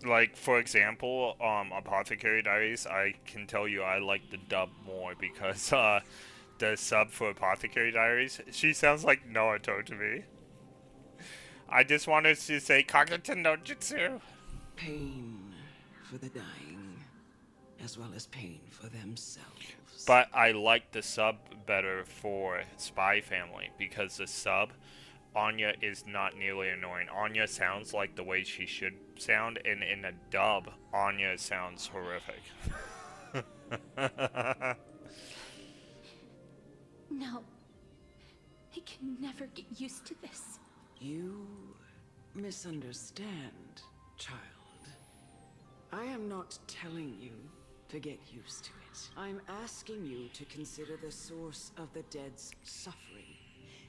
Like, for example, Apothecary Diaries, I can tell you I like the dub more because the sub for Apothecary Diaries, she sounds like Naruto to me. I just wanted to say Kageta no Jutsu. Pain for the dying, as well as pain for themselves. But I like the sub better for Spy Family because the sub, Anya is not nearly annoying. Anya sounds like the way she should sound, and in a dub, Anya sounds horrific. No. I can never get used to this. You misunderstand, child. I am not telling you to get used to it. I'm asking you to consider the source of the dead's suffering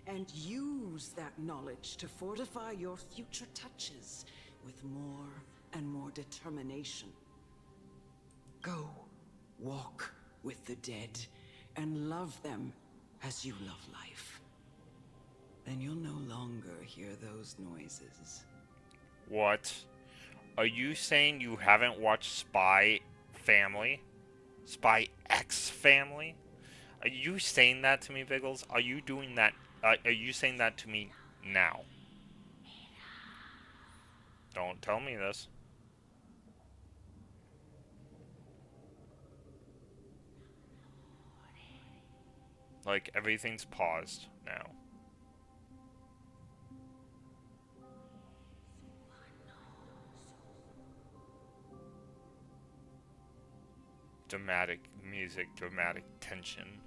and use that knowledge to fortify your future touches with more and more determination. Go, walk with the dead and love them as you love life. Then you'll no longer hear those noises. What? Are you saying you haven't watched Spy Family? Spy X Family? Are you saying that to me, Biggles? Are you doing that? Are you saying that to me now? Don't tell me this. Like, everything's paused now. Dramatic music, dramatic tension.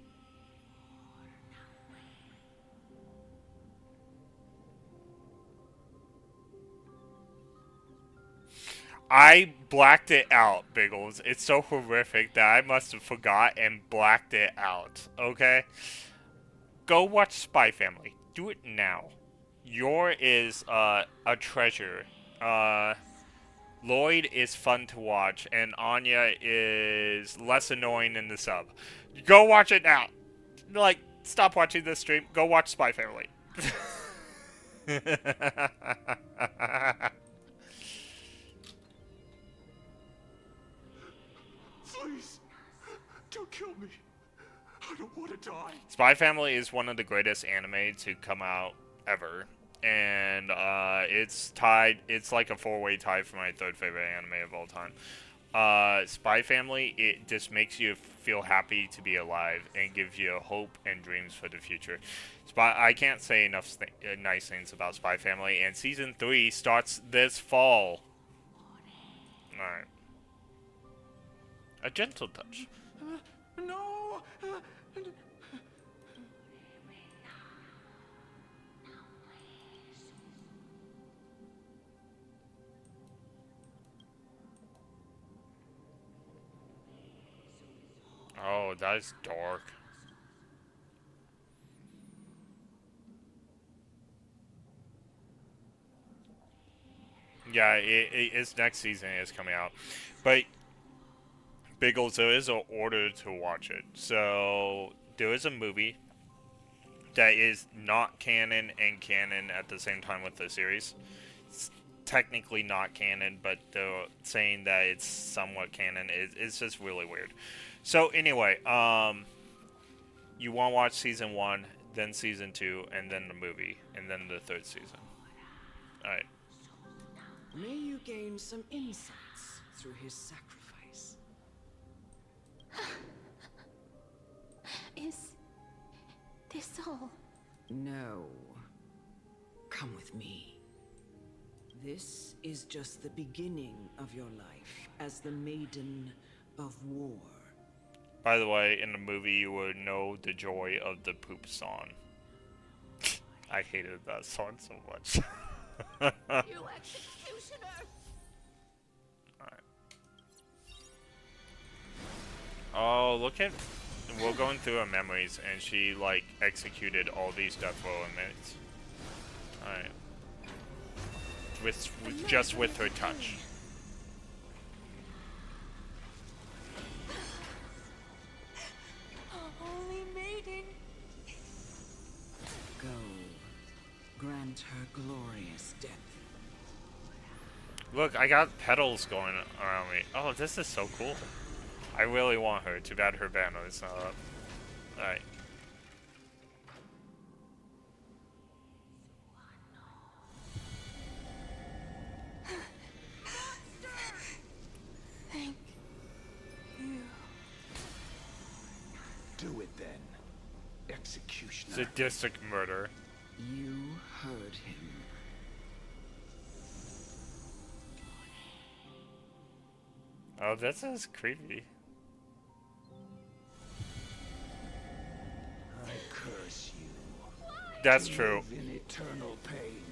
I blacked it out, Biggles. It's so horrific that I must have forgot and blacked it out, okay? Go watch Spy Family. Do it now. Yor is a treasure. Lloyd is fun to watch, and Anya is less annoying in the sub. Go watch it now. Like, stop watching this stream. Go watch Spy Family. Please, don't kill me. I don't want to die. Spy Family is one of the greatest anime to come out ever. And it's tied, it's like a four-way tie for my third favorite anime of all time. Spy Family, it just makes you feel happy to be alive and gives you hope and dreams for the future. I can't say enough nice things about Spy Family, and season 3 starts this fall. Alright. A gentle touch. No. Oh, that's dark. Yeah, its next season is coming out. But, Biggles, there is an order to watch it. So, there is a movie that is not canon and canon at the same time with the series. It's technically not canon, but they're saying that it's somewhat canon. It's just really weird. So, anyway, you want to watch season 1, then season 2, and then the movie, and then the third season. Alright. May you gain some insights through his sacrifice. Is this all? No. Come with me. This is just the beginning of your life as the Maiden of War. By the way, in the movie, you would know the joy of the poop song. I hated that song so much. You executioner! Alright. Oh, look at... We're going through her memories, and she, like, executed all these death row inmates. Alright. Just with her touch. Holy maiden! Go. Grant her glorious death. Look, I got petals going around me. Oh, this is so cool. I really want her. Too bad her banner is not up. Alright. Thank you. Do it then, executioner. Sadistic murder. You heard him. Oh, this is creepy. I curse you. That's to true. live in eternal pain.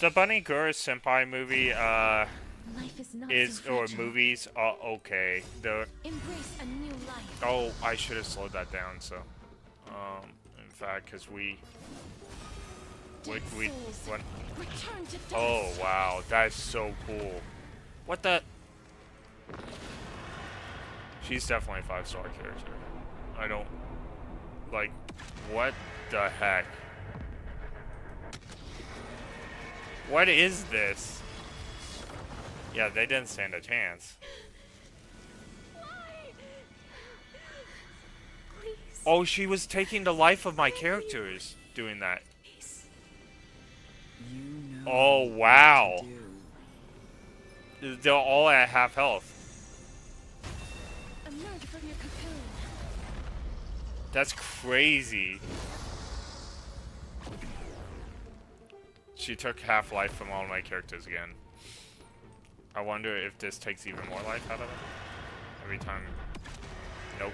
The Bunny Girl Senpai movie, Life is not is, so or fragile. movies are okay. The, Embrace a new life. oh, I should have slowed that down, so, in fact, because we, Dead souls, what, return to dust. oh, wow, that's so cool. What the? She's definitely a 5-star character. I don't, like, what the heck? What is this? Yeah, they didn't stand a chance. Please. Oh, she was taking the life of my characters doing that. You know Oh, what wow. to do. They're all at half health. Emerge from your cocoon. That's crazy. She took half life from all my characters again. I wonder if this takes even more life out of them. Every time. Nope.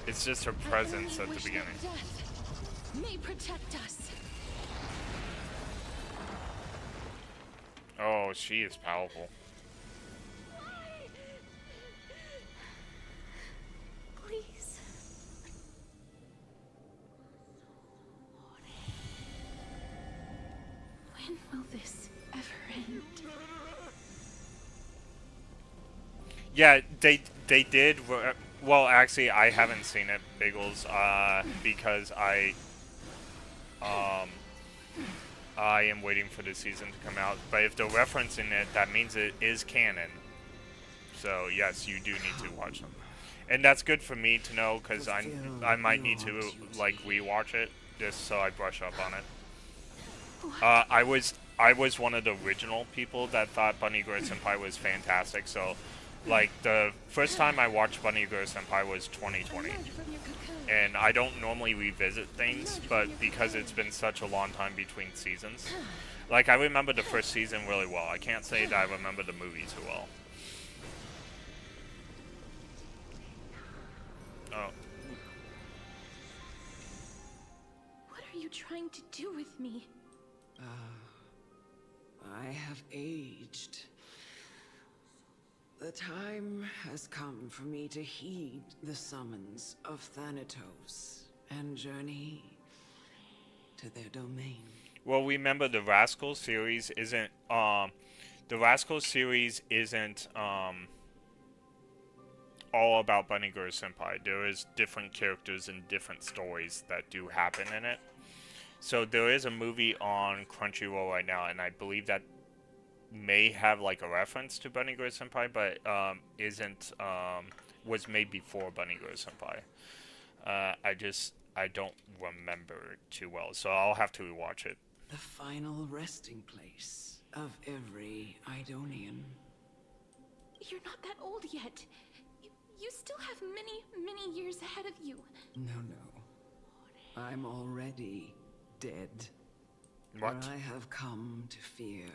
It's just her presence at the Wish that beginning. death may protect us. Oh, she is powerful. Please. When will this ever end? Yeah, they did. Well, actually, I haven't seen it, Biggles, because um I am waiting for the season to come out. But if they're referencing it, that means it is canon. So yes, you do need to watch them, and that's good for me to know because I might need to like rewatch it just so I brush up on it. I was one of the original people that thought Bunny Girl Senpai was fantastic. So, like the first time I watched Bunny Girl Senpai was 2020, and I don't normally revisit things, but because it's been such a long time between seasons, like I remember the first season really well. I can't say that I remember the movie too well. Oh, What are you trying to do with me? I have aged. The time has come for me to heed the summons of Thanatos and journey to their domain. well, remember the Rascal series isn't all about Bunny Girl Senpai. There is different characters and different stories that do happen in it. So there is a movie on Crunchyroll right now, and I believe that may have like a reference to Bunny Girl Senpai, but isn't was made before Bunny Girl Senpai. I don't remember it too well, so I'll have to rewatch it. The final resting place of every Idonian. You're not that old yet. You still have many, many years ahead of you. No. I'm already dead. What? But I have come to fear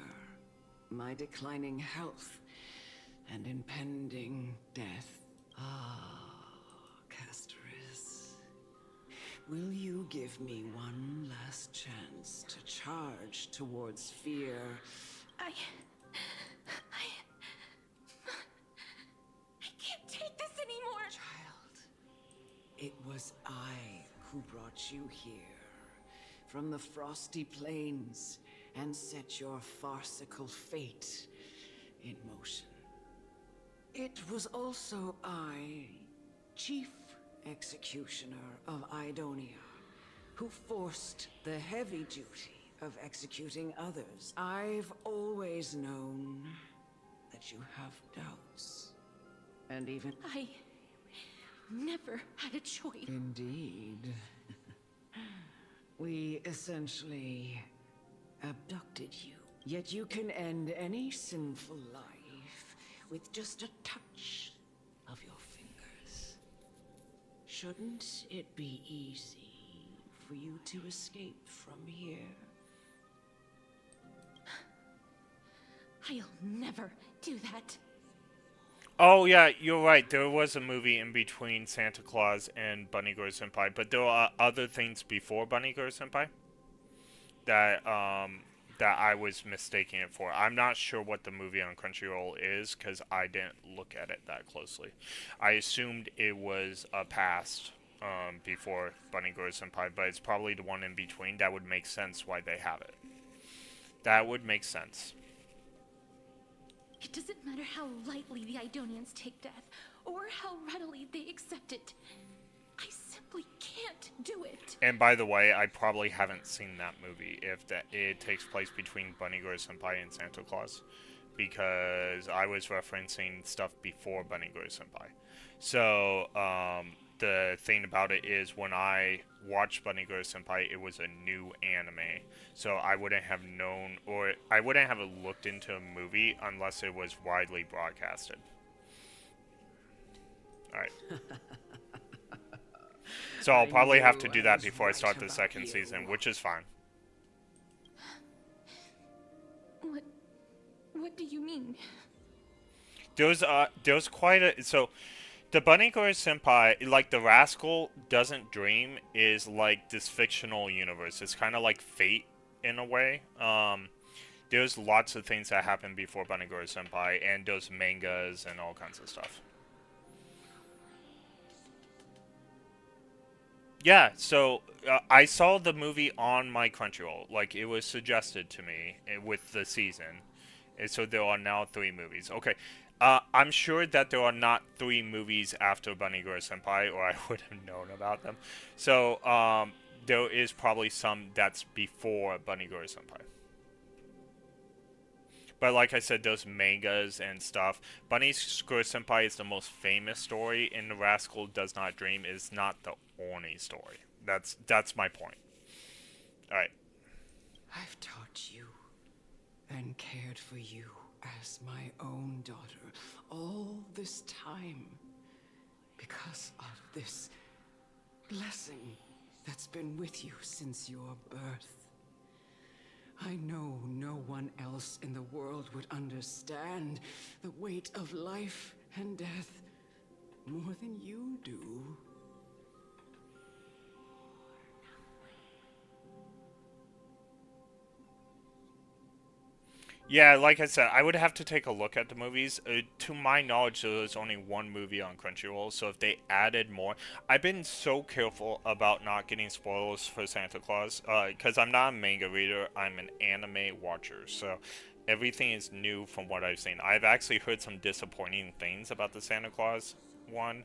my declining health and impending death. Castoris, will you give me one last chance to charge towards fear? I can't take this anymore. Child, it was I who brought you here from the frosty plains and set your farcical fate in motion. It was also I, Chief Executioner of Idonia, who forced the heavy duty of executing others. I've always known that you have doubts, and even... I never had a choice. Indeed. We essentially abducted you. Yet you can end any sinful life with just a touch of your fingers. Shouldn't it be easy for you to escape from here? I'll never do that. Oh yeah, you're right. There was a movie in between Santa Claus and Bunny Girl Senpai, but there are other things before Bunny Girl Senpai that that I was mistaking it for. I'm not sure what the movie on Crunchyroll is because I didn't look at it that closely. I assumed it was a past before Bunny Girl Senpai, but it's probably the one in between. That would make sense why they have it. That would make sense. It doesn't matter how lightly the Idonians take death, or how readily they accept it. I simply can't do it. And by the way, I probably haven't seen that movie if it takes place between Bunny Girl Senpai and Santa Claus, because I was referencing stuff before Bunny Girl Senpai. So the thing about it is when I watched Bunny Girl Senpai, it was a new anime. So I wouldn't have known, or I wouldn't have looked into a movie unless it was widely broadcasted. Alright. So I'll probably have to do that before I start the second season, which is fine. What do you mean? There's quite a... So, the Bunny Girl Senpai, like the Rascal Doesn't Dream, is like this fictional universe. It's kind of like Fate in a way. There's lots of things that happen before Bunny Girl Senpai, and there's mangas and all kinds of stuff. Yeah, so I saw the movie on my Crunchyroll. Like, it was suggested to me with the season. And so there are now 3 movies. Okay, I'm sure that there are not 3 movies after Bunny Girl Senpai, or I would have known about them. So, there is probably some that's before Bunny Girl Senpai. But like I said, those mangas and stuff, Bunny Girl Senpai is the most famous story, and The Rascal Does Not Dream is not the only story. That's my point. Alright. I've taught you and cared for you as my own daughter all this time because of this blessing that's been with you since your birth. I know no one else in the world would understand the weight of life and death more than you do. Yeah, like I said, I would have to take a look at the movies. To my knowledge, there was only 1 movie on Crunchyroll, so if they added more... I've been so careful about not getting spoilers for Santa Claus, because I'm not a manga reader, I'm an anime watcher, so everything is new from what I've seen. I've actually heard some disappointing things about the Santa Claus one,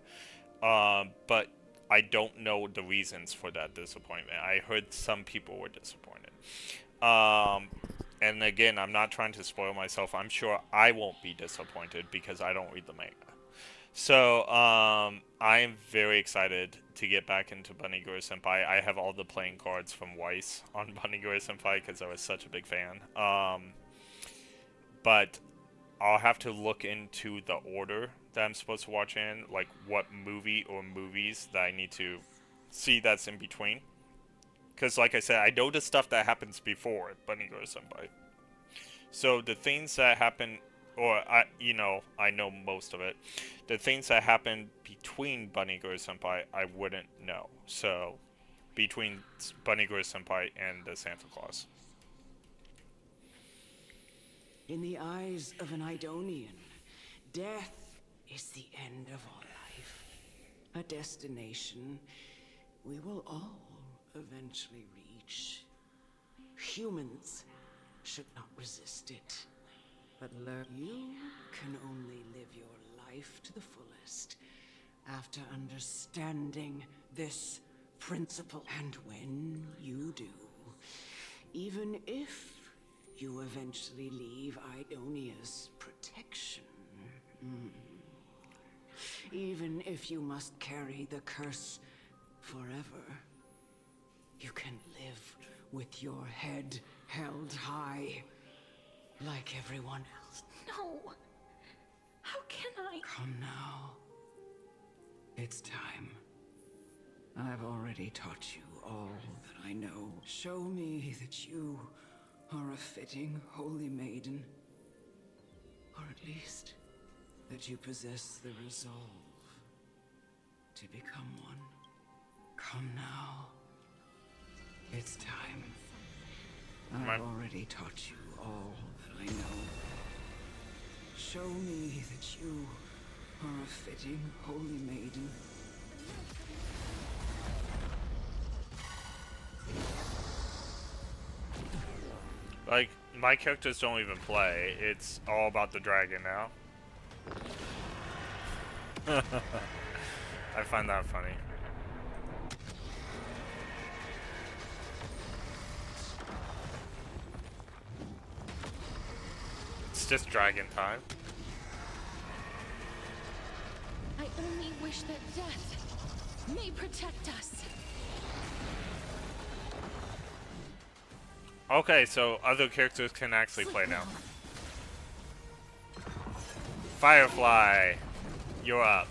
but I don't know the reasons for that disappointment. I heard some people were disappointed. And again, I'm not trying to spoil myself. I'm sure I won't be disappointed because I don't read the manga. So, I am very excited to get back into Bunny Girl Senpai. I have all the playing cards from Weiss on Bunny Girl Senpai because I was such a big fan. But I'll have to look into the order that I'm supposed to watch in, like what movie or movies that I need to see that's in between. Because, like I said, I know the stuff that happens before Bunny Girl Senpai. So the things that happen, or I know most of it. The things that happen between Bunny Girl Senpai, I wouldn't know. So, between Bunny Girl Senpai and the Santa Claus. In the eyes of an Idonian, death is the end of all life. A destination we will all eventually reach. Humans should not resist it. But learn you can only live your life to the fullest after understanding this principle. And when you do, even if you eventually leave Idonia's protection, even if you must carry the curse forever, you can live with your head held high, like everyone else. No! How can I? Come now. It's time. I've already taught you all that I know. Show me that you are a fitting holy maiden. Or at least, that you possess the resolve to become one. Come now. It's time. I've already taught you all that I know. Show me that you are a fitting holy maiden. Like, my characters don't even play. It's all about the dragon now. I find that funny. It's just dragon time. I only wish that death may protect us. Okay, so other characters can actually play now. Firefly, you're up.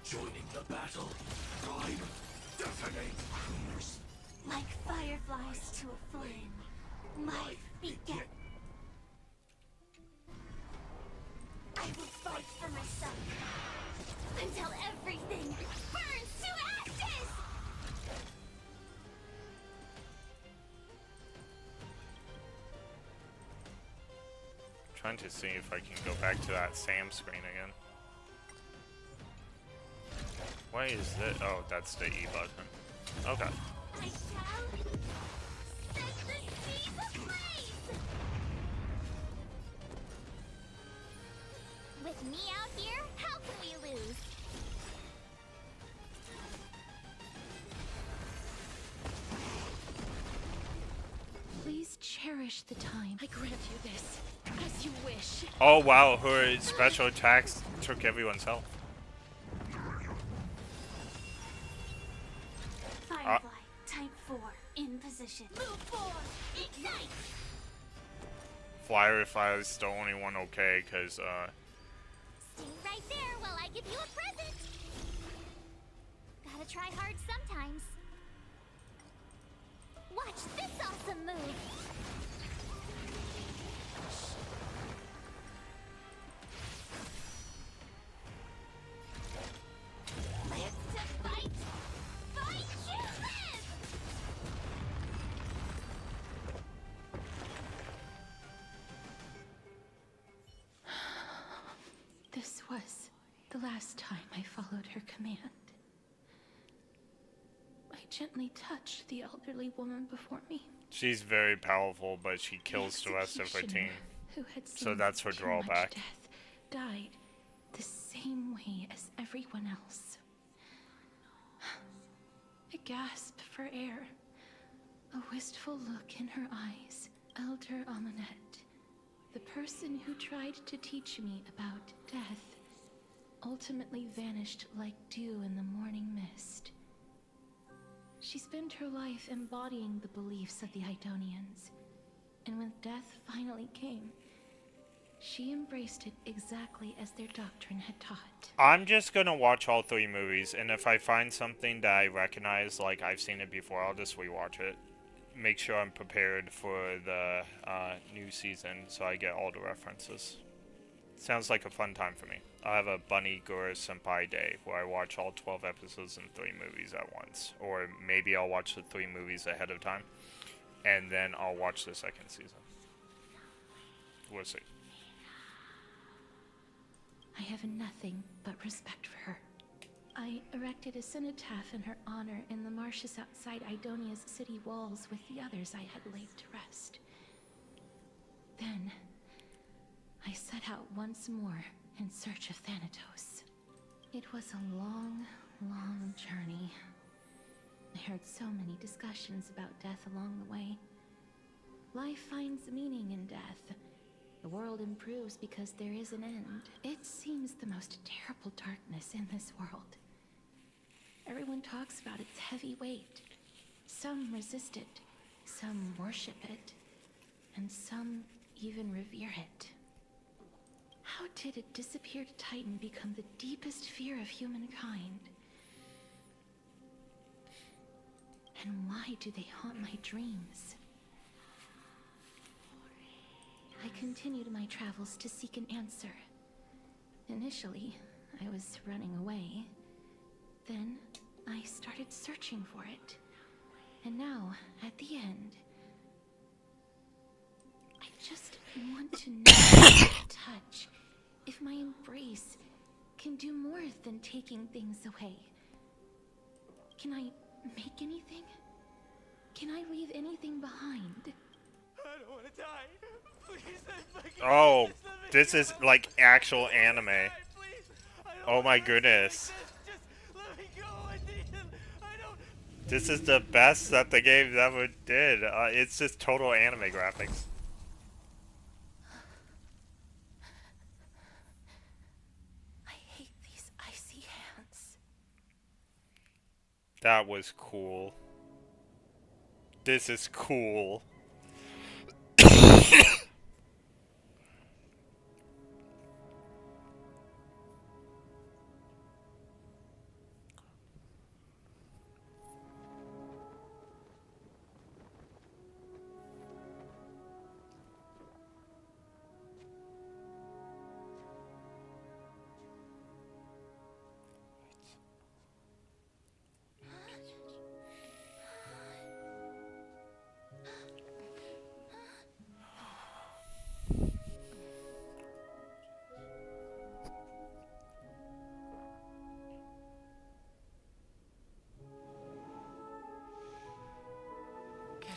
Joining the battle, time, detonate. Like fireflies to a flame, life beget. I will fight for myself until everything burns to ashes! Trying to see if I can go back to that Sam screen again. Why is it? Oh, that's the E button. Okay. I shall set the seas ablaze! Me out here? How can we lose? Please cherish the time. I grant you this, as you wish. Oh wow, her special attacks took everyone's health. Firefly, type 4, in position. Move forward! Ignite! Firefly is the only one okay, cause Stay right there while I give you a present! Gotta try hard sometimes. Watch this awesome move! Live to fight! Fight you live! This was the last time I followed her command. I gently touched the elderly woman before me. she's very powerful, but she kills the rest of her team. Who had So seen that's her too much drawback. death, died the same way as everyone else. I gasped for air. A wistful look in her eyes. Elder Amonette, the person who tried to teach me about death, ultimately vanished like dew in the morning mist. She spent her life embodying the beliefs of the Idonians, and when death finally came, she embraced it exactly as their doctrine had taught. I'm just gonna watch all 3 movies, and if I find something that I recognize, like I've seen it before, I'll just rewatch it. Make sure I'm prepared for the new season, so I get all the references. Sounds like a fun time for me. I'll have a Bunny Gura Senpai day, where I watch all 12 episodes and 3 movies at once. Or maybe I'll watch the 3 movies ahead of time, and then I'll watch the 2nd season. We'll see. I have nothing but respect for her. I erected a cenotaph in her honor in the marshes outside Idonia's city walls with the others I had laid to rest. Then, I set out once more in search of Thanatos. It was a long, long journey. I heard so many discussions about death along the way. Life finds meaning in death. The world improves because there is an end. It seems the most terrible darkness in this world. Everyone talks about its heavy weight. Some resist it, some worship it, and some even revere it. How did a disappeared titan become the deepest fear of humankind? And why do they haunt my dreams? I continued my travels to seek an answer. Initially, I was running away. Then, I started searching for it. And now, at the end, I just want to know if my touch, if my embrace, can do more than taking things away. Can I make anything? Can I leave anything behind? I don't want to die. Please, Oh, this is like actual anime. Oh my goodness. This is the best that the game ever did. It's just total anime graphics. I hate these icy hands. That was cool. This is cool.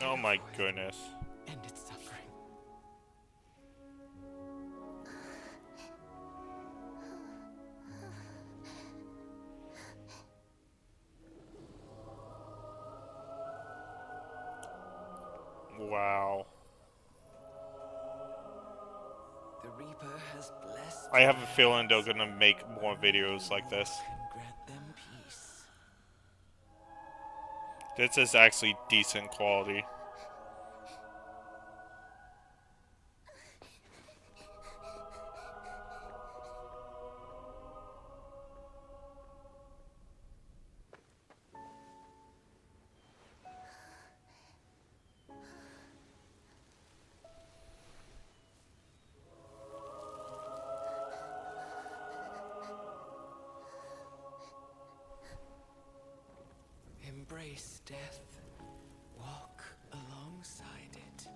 Oh my goodness. End its suffering. Wow. The Reaper has blessed I have a their feeling they're hands. gonna make more videos like this. Can grant them peace. This is actually decent quality. Embrace death. Walk alongside it.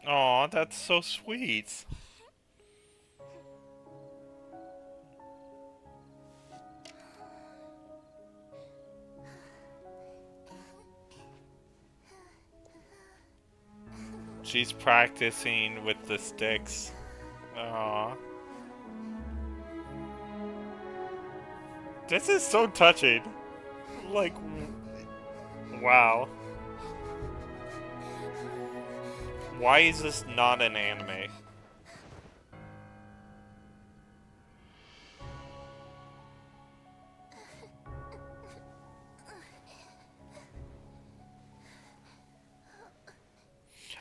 Aw, that's so sweet. She's practicing with the sticks. Aw. This is so touching. Like, wow. Why is this not an anime?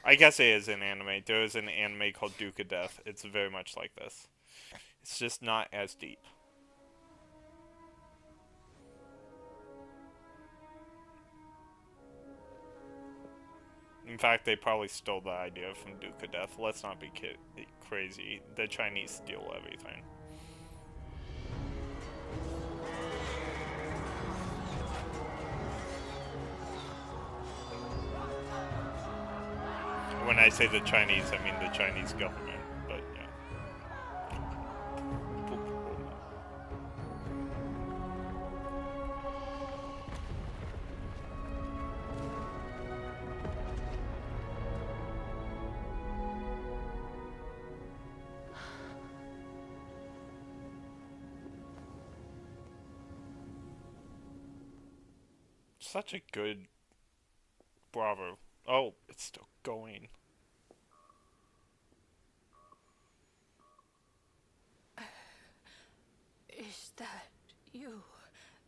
I guess it is an anime. There is an anime called Duke of Death. It's very much like this. It's just not as deep. In fact, they probably stole the idea from Duke of Death. Let's not be crazy. The Chinese steal everything. When I say the Chinese, I mean the Chinese government, but yeah. Such a good Bravo. Oh, it's still going. Is that you,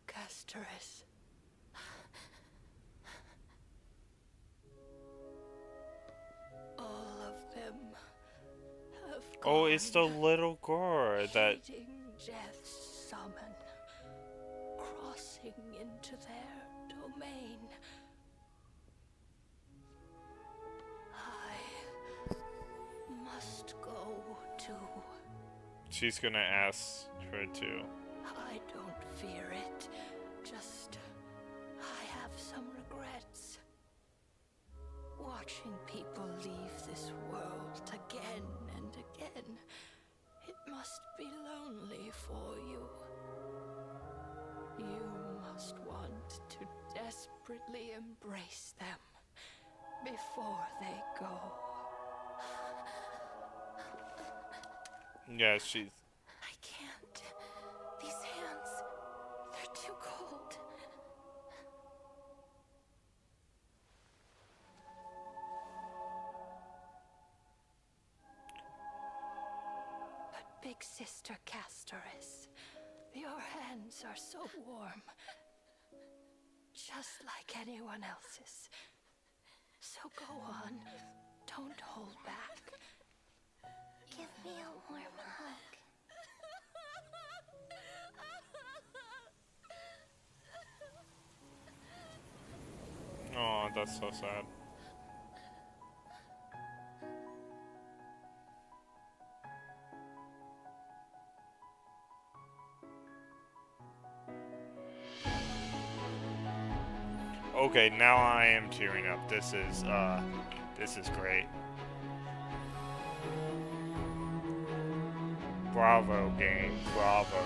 Casteress? All of them have gone. Oh, it's the little girl that... Heeding Death's summon, crossing into their domain. I must go too. She's gonna ask her to. I don't fear it. Just, I have some regrets. Watching people leave this world again and again, it must be lonely for you. You must want to desperately embrace them before they go. Yeah, she's... I can't. These hands, they're too cold. But Big Sister Casteress, your hands are so warm. Just like anyone else's. So go on. Don't hold back. Give me a warm hug. Oh, that's so sad. Okay, now I am tearing up. This is great. Bravo, game. Bravo.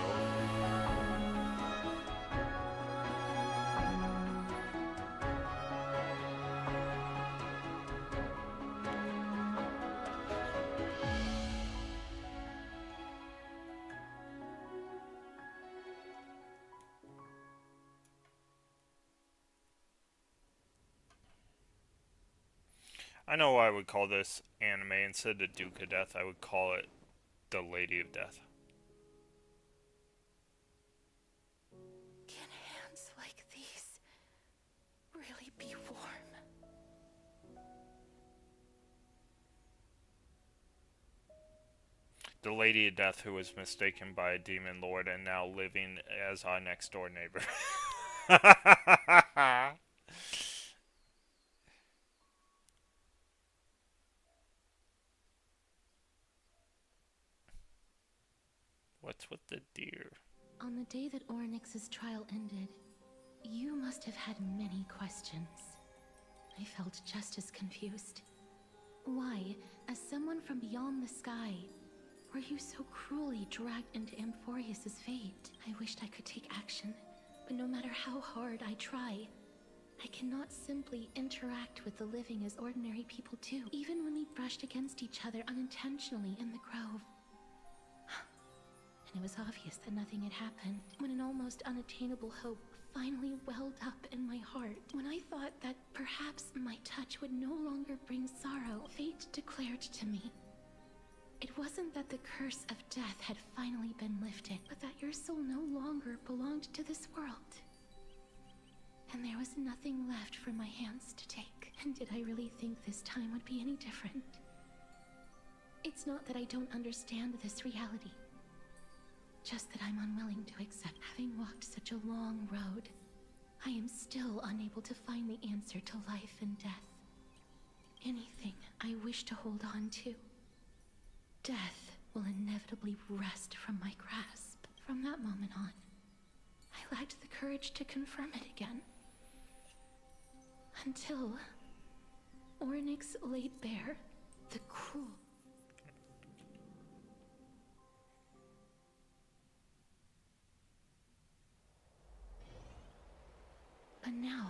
I know I would call this anime instead of Duke of Death. I would call it The Lady of Death. Can hands like these really be warm? The Lady of Death, who was mistaken by a demon lord and now living as our next door neighbor. What's with the deer? On the day that Oryx's trial ended, you must have had many questions. I felt just as confused. Why, as someone from beyond the sky, were you so cruelly dragged into Amphorius's fate? I wished I could take action, but no matter how hard I try, I cannot simply interact with the living as ordinary people do, even when we brushed against each other unintentionally in the grove. And it was obvious that nothing had happened when an almost unattainable hope finally welled up in my heart. When I thought that perhaps my touch would no longer bring sorrow, fate declared to me, it wasn't that the curse of death had finally been lifted, but that your soul no longer belonged to this world. And there was nothing left for my hands to take. And did I really think this time would be any different? It's not that I don't understand this reality. Just that I'm unwilling to accept. Having walked such a long road, I am still unable to find the answer to life and death. Anything I wish to hold on to, death will inevitably wrest from my grasp. From that moment on, I lacked the courage to confirm it again. Until Oryx laid bare the cruel. But now,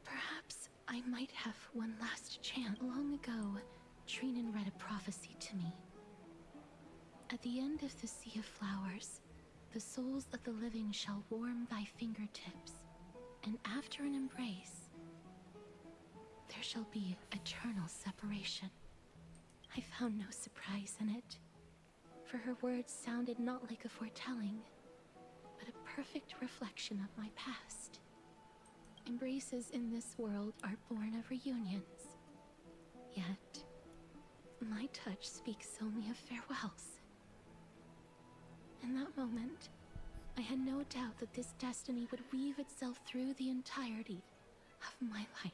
perhaps I might have one last chance. Long ago, Trinan read a prophecy to me. At the end of the Sea of Flowers, the souls of the living shall warm thy fingertips, and after an embrace, there shall be eternal separation. I found no surprise in it, for her words sounded not like a foretelling, but a perfect reflection of my past. Embraces in this world are born of reunions. Yet, my touch speaks only of farewells. In that moment, I had no doubt that this destiny would weave itself through the entirety of my life.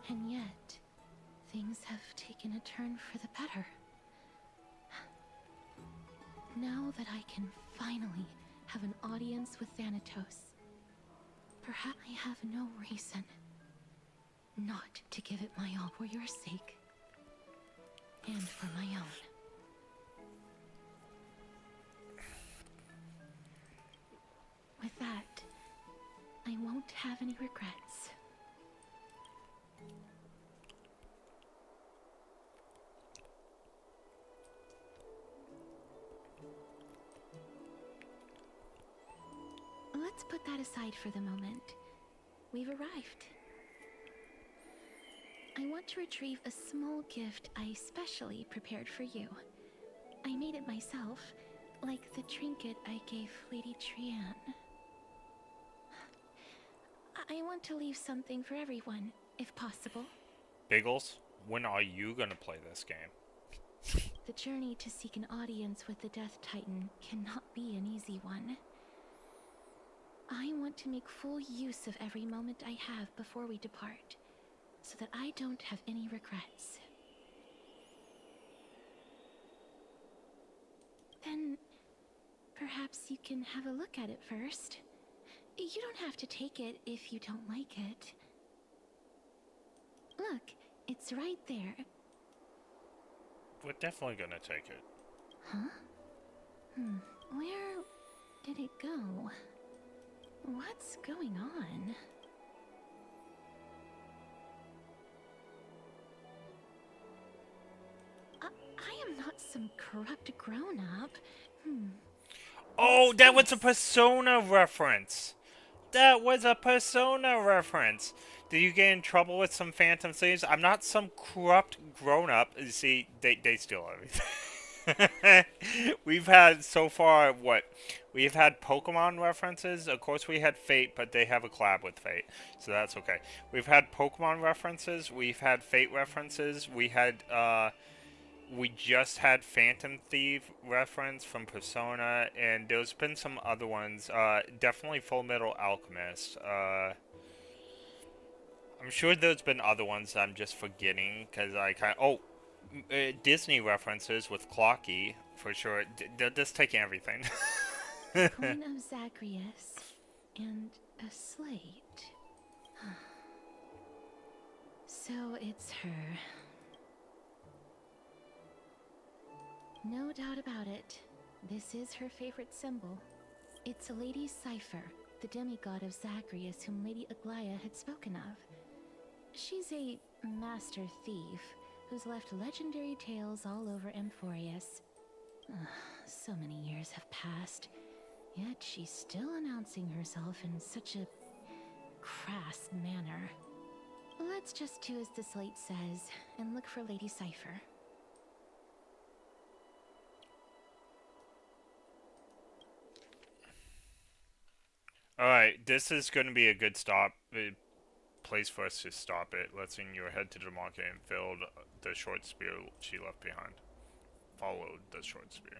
And yet, things have taken a turn for the better. Now that I can finally have an audience with Thanatos, perhaps I have no reason not to give it my all for your sake and for my own. With that, I won't have any regrets. Let's put that aside for the moment. We've arrived. I want to retrieve a small gift I specially prepared for you. I made it myself, like the trinket I gave Lady Trian. I want to leave something for everyone, if possible. Biggles, when are you gonna play this game? The journey to seek an audience with the Death Titan cannot be an easy one. I want to make full use of every moment I have before we depart, so that I don't have any regrets. Then, perhaps you can have a look at it first. You don't have to take it if you don't like it. Look, it's right there. We're definitely gonna take it. Huh? Where did it go? What's going on? I am not some corrupt grown-up. Oh, that was a Persona reference! That was a Persona reference. Did you get in trouble with some Phantom Thieves? I'm not some corrupt grown-up. You see, they steal everything. We've had, so far, what? We've had Pokemon references. Of course, we had Fate, but they have a collab with Fate, so that's okay. We've had Pokemon references. We've had Fate references. We just had Phantom Thief reference from Persona, and there's been some other ones. Definitely Full Metal Alchemist. I'm sure there's been other ones that I'm just forgetting, because I kind of... Oh! Disney references with Clocky, for sure. They're just taking everything. The coin of Zagreus and a slate. So it's her. No doubt about it. This is her favorite symbol. It's a Lady Cipher, the demigod of Zagreus whom Lady Aglaia had spoken of. She's a master thief who's left legendary tales all over Emphorius. So many years have passed, yet she's still announcing herself in such a crass manner. Let's just do as the slate says and look for Lady Cipher. Alright, this is going to be a good place for us to stop it. Letting you head to the market and filled the short spear she left behind. Followed the short spear.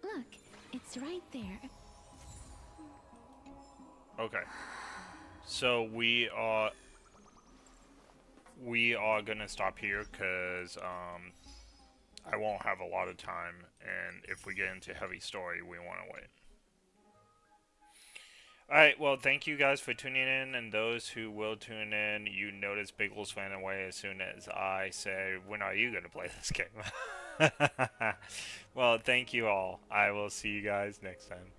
Look, it's right there. Okay. So we are gonna stop here because I won't have a lot of time, and if we get into heavy story, we want to wait. Alright, well, thank you guys for tuning in, and those who will tune in, you notice Biggles ran away as soon as I say, when are you going to play this game? Well, thank you all. I will see you guys next time.